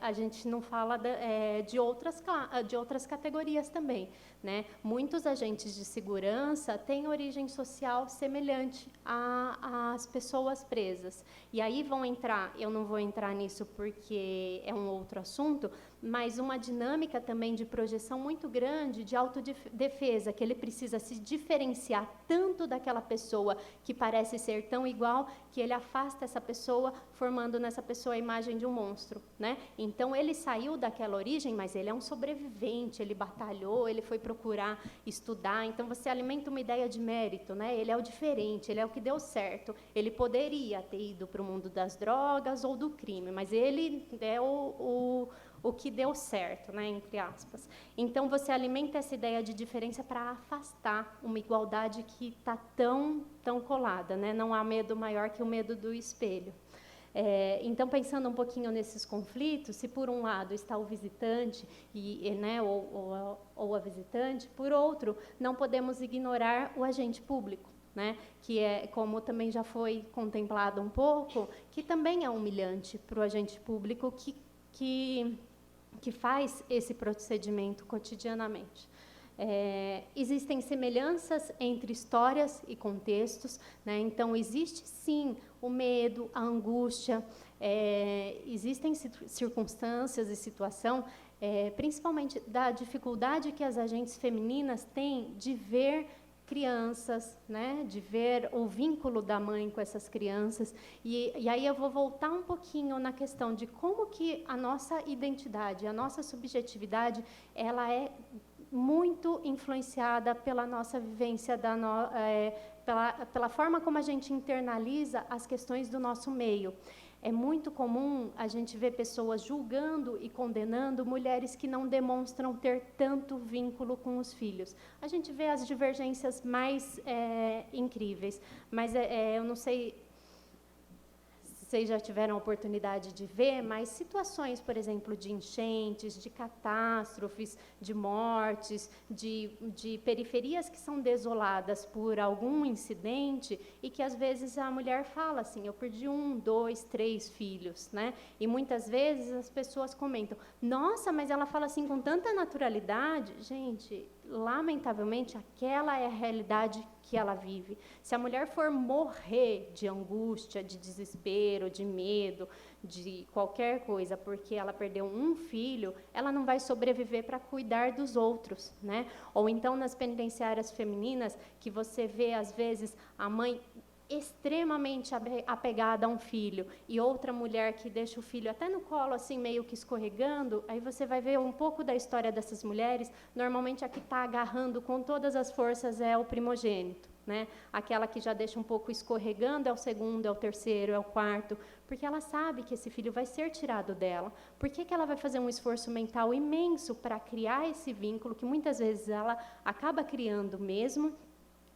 A gente não fala de outras categorias também, né? Muitos agentes de segurança têm origem social semelhante às pessoas presas. E aí vão entrar, eu não vou entrar nisso porque é um outro assunto, mas uma dinâmica também de projeção muito grande de autodefesa, que ele precisa se diferenciar tanto daquela pessoa que parece ser tão igual, que ele afasta essa pessoa, formando nessa pessoa a imagem de um monstro, né? Então, ele saiu daquela origem, mas ele é um sobrevivente, ele batalhou, ele foi procurar estudar, então você alimenta uma ideia de mérito, né? Ele é o diferente, ele é o que deu certo, ele poderia ter ido para o mundo das drogas ou do crime, mas ele é o que deu certo, né, entre aspas. Então, você alimenta essa ideia de diferença para afastar uma igualdade que está tão colada, né? Não há medo maior que o medo do espelho. Então, pensando um pouquinho nesses conflitos, se por um lado está o visitante né, ou a visitante, por outro, não podemos ignorar o agente público, né, que é, como também já foi contemplado um pouco, que também é humilhante para o agente público que faz esse procedimento cotidianamente. Existem semelhanças entre histórias e contextos, né? Então, existe, sim, o medo, a angústia, existem circunstâncias e situação, principalmente da dificuldade que as agentes femininas têm de ver crianças, né, de ver o vínculo da mãe com essas crianças, e aí eu vou voltar um pouquinho na questão de como que a nossa identidade, a nossa subjetividade, ela é muito influenciada pela nossa vivência, pela forma como a gente internaliza as questões do nosso meio. É muito comum a gente ver pessoas julgando e condenando mulheres que não demonstram ter tanto vínculo com os filhos. A gente vê as divergências mais incríveis, mas eu não sei se vocês já tiveram a oportunidade de ver, mas situações, por exemplo, de enchentes, de catástrofes, de mortes, de periferias que são desoladas por algum incidente e que, às vezes, a mulher fala assim, eu perdi 1, 2, 3 filhos, né? E, muitas vezes, as pessoas comentam, nossa, mas ela fala assim com tanta naturalidade. Gente, lamentavelmente, aquela é a realidade que ela vive. Se a mulher for morrer de angústia, de desespero, de medo, de qualquer coisa, porque ela perdeu um filho, ela não vai sobreviver para cuidar dos outros, né? Ou então, nas penitenciárias femininas, que você vê, às vezes, a mãe extremamente apegada a um filho e outra mulher que deixa o filho até no colo, assim, meio que escorregando, aí você vai ver um pouco da história dessas mulheres. Normalmente, a que está agarrando com todas as forças é o primogênito, né? Aquela que já deixa um pouco escorregando é o segundo, é o terceiro, é o quarto, porque ela sabe que esse filho vai ser tirado dela. Por que ela vai fazer um esforço mental imenso para criar esse vínculo, que muitas vezes ela acaba criando mesmo,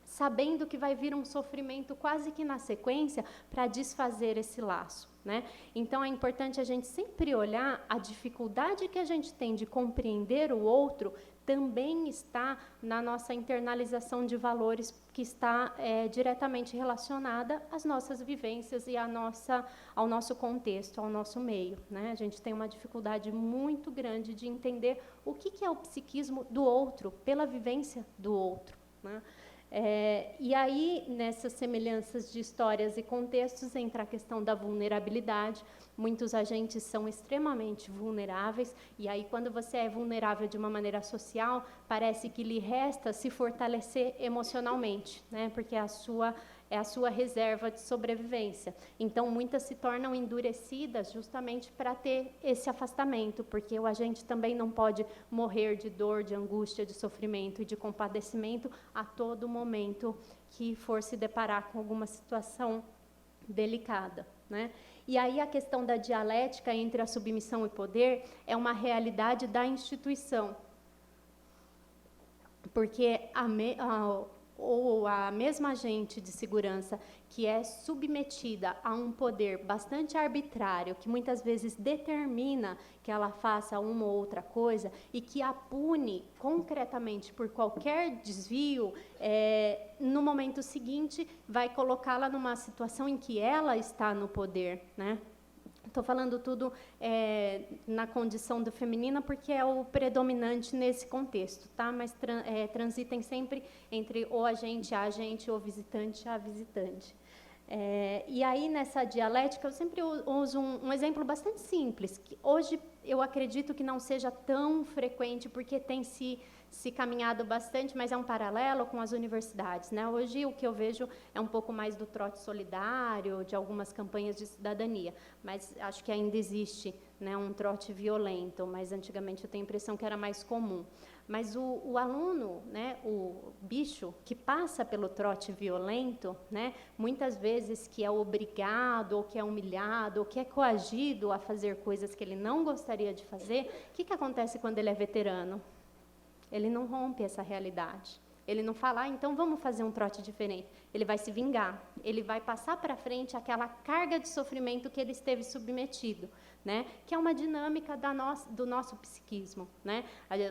sabendo que vai vir um sofrimento quase que na sequência para desfazer esse laço, né? Então, é importante a gente sempre olhar a dificuldade que a gente tem de compreender o outro também está na nossa internalização de valores, que está diretamente relacionada às nossas vivências e ao nosso contexto, ao nosso meio, né? A gente tem uma dificuldade muito grande de entender o que é o psiquismo do outro, pela vivência do outro, né? E aí, nessas semelhanças de histórias e contextos, entra a questão da vulnerabilidade. Muitos agentes são extremamente vulneráveis, e aí, quando você é vulnerável de uma maneira social, parece que lhe resta se fortalecer emocionalmente, né? Porque é a sua reserva de sobrevivência. Então, muitas se tornam endurecidas justamente para ter esse afastamento, porque o agente também não pode morrer de dor, de angústia, de sofrimento e de compadecimento a todo momento que for se deparar com alguma situação delicada, né? E aí a questão da dialética entre a submissão e poder é uma realidade da instituição, porque a mesma agente de segurança que é submetida a um poder bastante arbitrário, que muitas vezes determina que ela faça uma ou outra coisa e que a pune concretamente por qualquer desvio, no momento seguinte vai colocá-la numa situação em que ela está no poder, né? Estou falando tudo na condição do feminina, porque é o predominante nesse contexto, tá? Mas transitem sempre entre o agente, a agente, o visitante, a visitante. E aí, nessa dialética, eu sempre uso um exemplo bastante simples, que hoje eu acredito que não seja tão frequente, porque tem se caminhado bastante, mas é um paralelo com as universidades, né? Hoje, o que eu vejo é um pouco mais do trote solidário, de algumas campanhas de cidadania, mas acho que ainda existe, né, um trote violento, mas antigamente eu tenho a impressão que era mais comum. Mas o aluno, né, o bicho que passa pelo trote violento, né, muitas vezes que é obrigado, ou que é humilhado, ou que é coagido a fazer coisas que ele não gostaria de fazer, o que acontece quando ele é veterano? Ele não rompe essa realidade. Ele não fala, então vamos fazer um trote diferente. Ele vai se vingar. Ele vai passar para frente aquela carga de sofrimento que ele esteve submetido, né? Que é uma dinâmica do nosso psiquismo, né?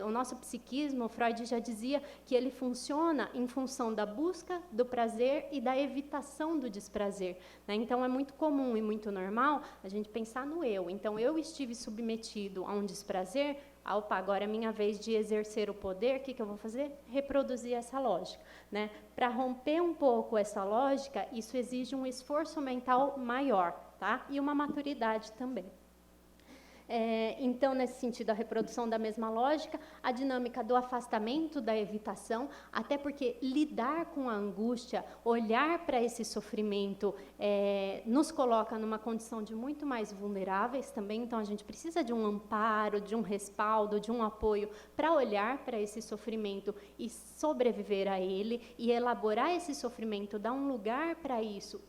O nosso psiquismo, Freud já dizia que ele funciona em função da busca do prazer e da evitação do desprazer, né? Então, é muito comum e muito normal a gente pensar no eu. Então, eu estive submetido a um desprazer. Opa, agora é minha vez de exercer o poder, o que eu vou fazer? Reproduzir essa lógica, né? Para romper um pouco essa lógica, isso exige um esforço mental maior, tá? E uma maturidade também. Então, nesse sentido, a reprodução da mesma lógica, a dinâmica do afastamento, da evitação, até porque lidar com a angústia, olhar para esse sofrimento, nos coloca numa condição de muito mais vulneráveis também, então a gente precisa de um amparo, de um respaldo, de um apoio para olhar para esse sofrimento e sobreviver a ele, e elaborar esse sofrimento, dar um lugar para isso,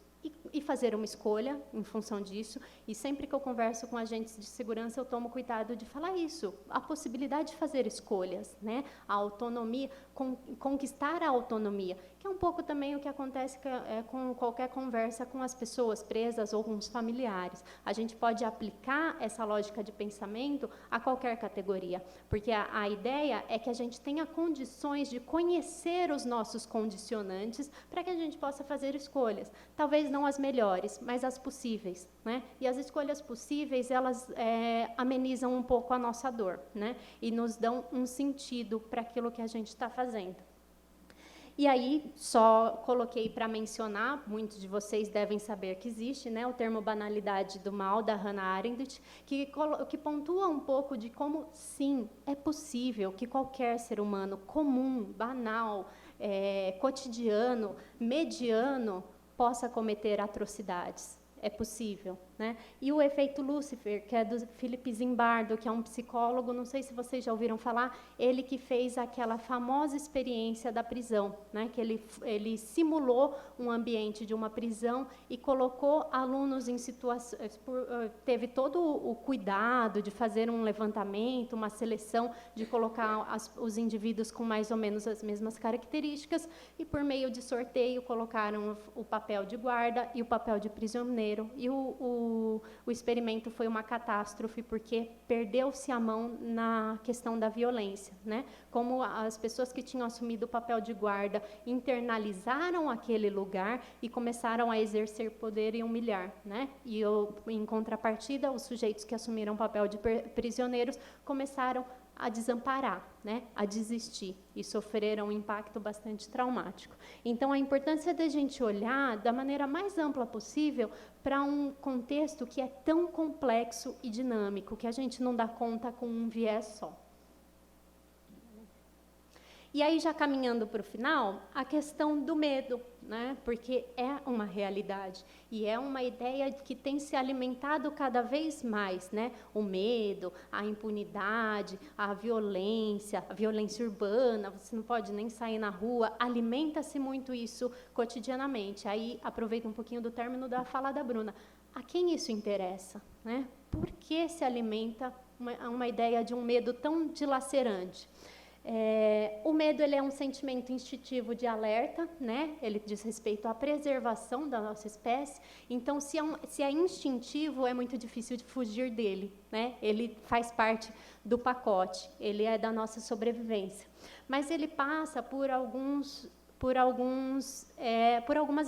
e fazer uma escolha em função disso. E sempre que eu converso com agentes de segurança, eu tomo cuidado de falar isso, a possibilidade de fazer escolhas, né? A autonomia, conquistar a autonomia, que é um pouco também o que acontece com qualquer conversa com as pessoas presas ou com os familiares. A gente pode aplicar essa lógica de pensamento a qualquer categoria, porque a ideia é que a gente tenha condições de conhecer os nossos condicionantes para que a gente possa fazer escolhas. Talvez não as melhores, mas as possíveis, né? E as escolhas possíveis, elas amenizam um pouco a nossa dor, né? E nos dão um sentido para aquilo que a gente está fazendo. E aí, só coloquei para mencionar, muitos de vocês devem saber que existe, né, o termo banalidade do mal, da Hannah Arendt, que pontua um pouco de como, sim, é possível que qualquer ser humano comum, banal, cotidiano, mediano, possa cometer atrocidades. É possível, né? E o efeito Lúcifer, que é do Philip Zimbardo, que é um psicólogo, não sei se vocês já ouviram falar, ele que fez aquela famosa experiência da prisão, né? Que ele simulou um ambiente de uma prisão e colocou alunos em situações, teve todo o cuidado de fazer um levantamento, uma seleção, de colocar os indivíduos com mais ou menos as mesmas características, e por meio de sorteio colocaram o papel de guarda e o papel de prisioneiro. E o experimento foi uma catástrofe, porque perdeu-se a mão na questão da violência, né? Como as pessoas que tinham assumido o papel de guarda internalizaram aquele lugar e começaram a exercer poder e humilhar, né? E em contrapartida, os sujeitos que assumiram o papel de prisioneiros começaram a desamparar, né, a desistir, e sofreram um impacto bastante traumático. Então, a importância da gente olhar da maneira mais ampla possível para um contexto que é tão complexo e dinâmico, que a gente não dá conta com um viés só. E aí, já caminhando para o final, a questão do medo, né? Porque é uma realidade e é uma ideia que tem se alimentado cada vez mais, né? O medo, a impunidade, a violência urbana, você não pode nem sair na rua, alimenta-se muito isso cotidianamente. Aí, aproveito um pouquinho do término da fala da Bruna. A quem isso interessa, né? Por que se alimenta uma ideia de um medo tão dilacerante? O medo, ele é um sentimento instintivo de alerta, né? Ele diz respeito à preservação da nossa espécie. Então, se é instintivo, é muito difícil de fugir dele, né? Ele faz parte do pacote, ele é da nossa sobrevivência. Mas ele passa por algumas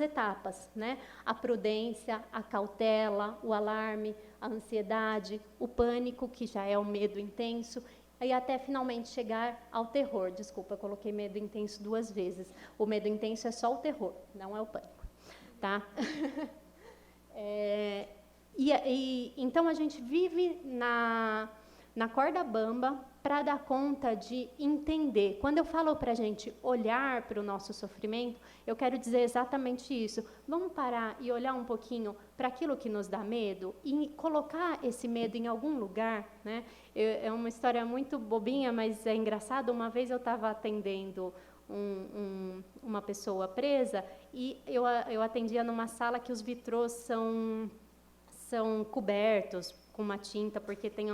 etapas, né? A prudência, a cautela, o alarme, a ansiedade, o pânico, que já é o medo intenso, e até finalmente chegar ao terror. Desculpa, eu coloquei medo intenso 2 vezes. O medo intenso é só o terror, não é o pânico, tá? Então, a gente vive na corda bamba, para dar conta de entender. Quando eu falo para a gente olhar para o nosso sofrimento, eu quero dizer exatamente isso. Vamos parar e olhar um pouquinho para aquilo que nos dá medo e colocar esse medo em algum lugar, né? É uma história muito bobinha, mas é engraçado. Uma vez eu estava atendendo uma pessoa presa e eu atendia numa sala que os vitrôs são cobertos com uma tinta, porque tem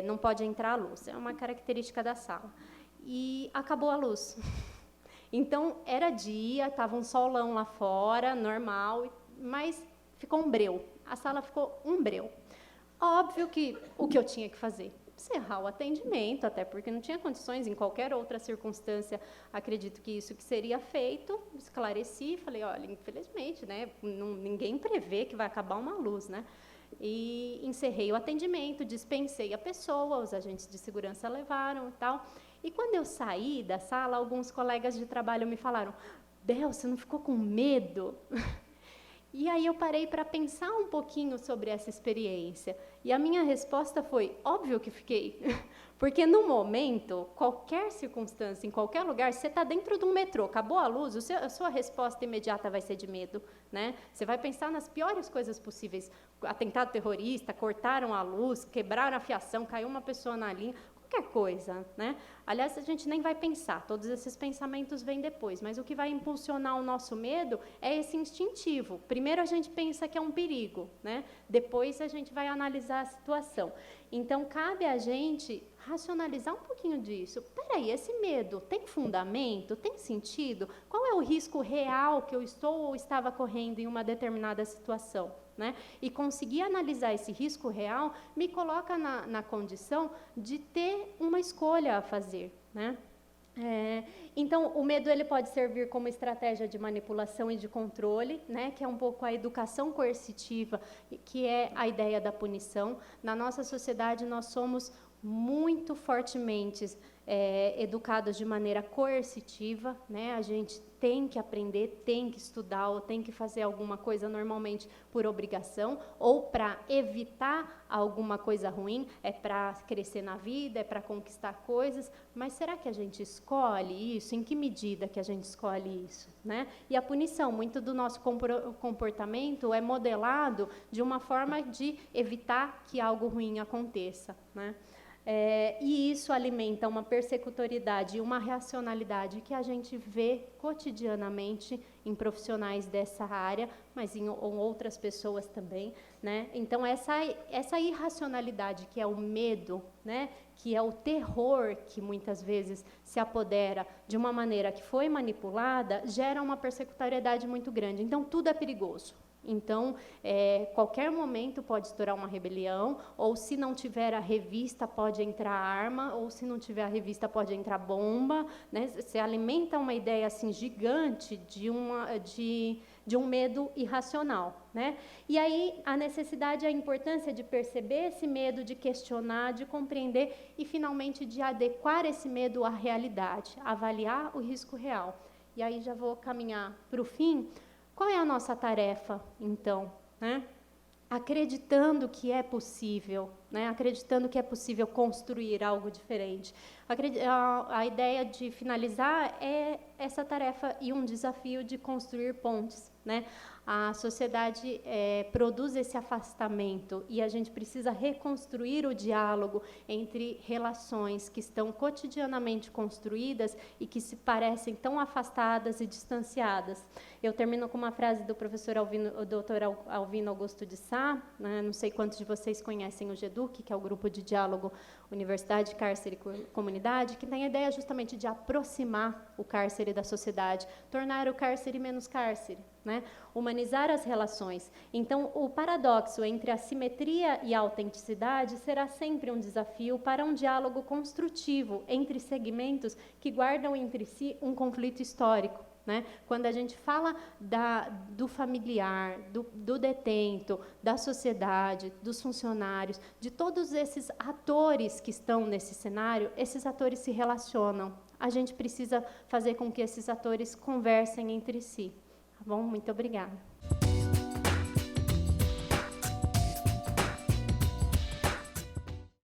não pode entrar a luz. É uma característica da sala. E acabou a luz. Então, era dia, estava um solão lá fora, normal, mas ficou um breu. A sala ficou um breu. Óbvio que o que eu tinha que fazer? Encerrar o atendimento, até porque não tinha condições, em qualquer outra circunstância, acredito que isso que seria feito. Esclareci, falei, olha, infelizmente, né, ninguém prevê que vai acabar uma luz, né? E encerrei o atendimento, dispensei a pessoa, os agentes de segurança levaram e tal. E quando eu saí da sala, alguns colegas de trabalho me falaram, Bel, você não ficou com medo? E aí eu parei para pensar um pouquinho sobre essa experiência. E a minha resposta foi, óbvio que fiquei. Porque no momento, qualquer circunstância, em qualquer lugar, você está dentro de um metrô, acabou a luz, a sua resposta imediata vai ser de medo, né? Você vai pensar nas piores coisas possíveis. Atentado terrorista, cortaram a luz, quebraram a fiação, caiu uma pessoa na linha, qualquer coisa, né? Aliás, a gente nem vai pensar, todos esses pensamentos vêm depois, mas o que vai impulsionar o nosso medo é esse instintivo. Primeiro a gente pensa que é um perigo, né? Depois a gente vai analisar a situação. Então, cabe a gente racionalizar um pouquinho disso. Peraí, esse medo tem fundamento? Tem sentido? Qual é o risco real que eu estou ou estava correndo em uma determinada situação? Né? E conseguir analisar esse risco real me coloca na condição de ter uma escolha a fazer, né? Então, o medo ele pode servir como estratégia de manipulação e de controle, né, que é um pouco a educação coercitiva, que é a ideia da punição. Na nossa sociedade, nós somos muito fortemente educados de maneira coercitiva, né? A gente tem que aprender, tem que estudar, ou tem que fazer alguma coisa normalmente por obrigação, ou para evitar alguma coisa ruim, é para crescer na vida, é para conquistar coisas, mas será que a gente escolhe isso? Em que medida que a gente escolhe isso, né? E a punição, muito do nosso comportamento é modelado de uma forma de evitar que algo ruim aconteça, né? E isso alimenta uma persecutoriedade e uma reacionalidade que a gente vê cotidianamente em profissionais dessa área, mas em outras pessoas também, né? Então, essa irracionalidade, que é o medo, né? Que é o terror que muitas vezes se apodera de uma maneira que foi manipulada, gera uma persecutoriedade muito grande. Então, tudo é perigoso. Então, qualquer momento pode estourar uma rebelião, ou se não tiver a revista, pode entrar arma, ou se não tiver a revista, pode entrar bomba, né? Você alimenta uma ideia assim, gigante de um medo irracional, né? E aí, a necessidade, a importância de perceber esse medo, de questionar, de compreender e, finalmente, de adequar esse medo à realidade, avaliar o risco real. E aí, já vou caminhar para o fim. Qual é a nossa tarefa, então, né? Acreditando que é possível, né? Acreditando que é possível construir algo diferente. A ideia de finalizar é essa tarefa e um desafio de construir pontes, né? A sociedade produz esse afastamento e a gente precisa reconstruir o diálogo entre relações que estão cotidianamente construídas e que se parecem tão afastadas e distanciadas. Eu termino com uma frase do professor Dr. Alvino Augusto de Sá, né? Não sei quantos de vocês conhecem o GEDUC, que é o Grupo de Diálogo Universidade, Cárcere e Comunidade, que tem a ideia justamente de aproximar o cárcere da sociedade, tornar o cárcere menos cárcere, né? Humanizar as relações. Então, o paradoxo entre a simetria e a autenticidade será sempre um desafio para um diálogo construtivo entre segmentos que guardam entre si um conflito histórico, né? Quando a gente fala do familiar, do detento, da sociedade, dos funcionários, de todos esses atores que estão nesse cenário, esses atores se relacionam. A gente precisa fazer com que esses atores conversem entre si. Tá bom? Muito obrigada.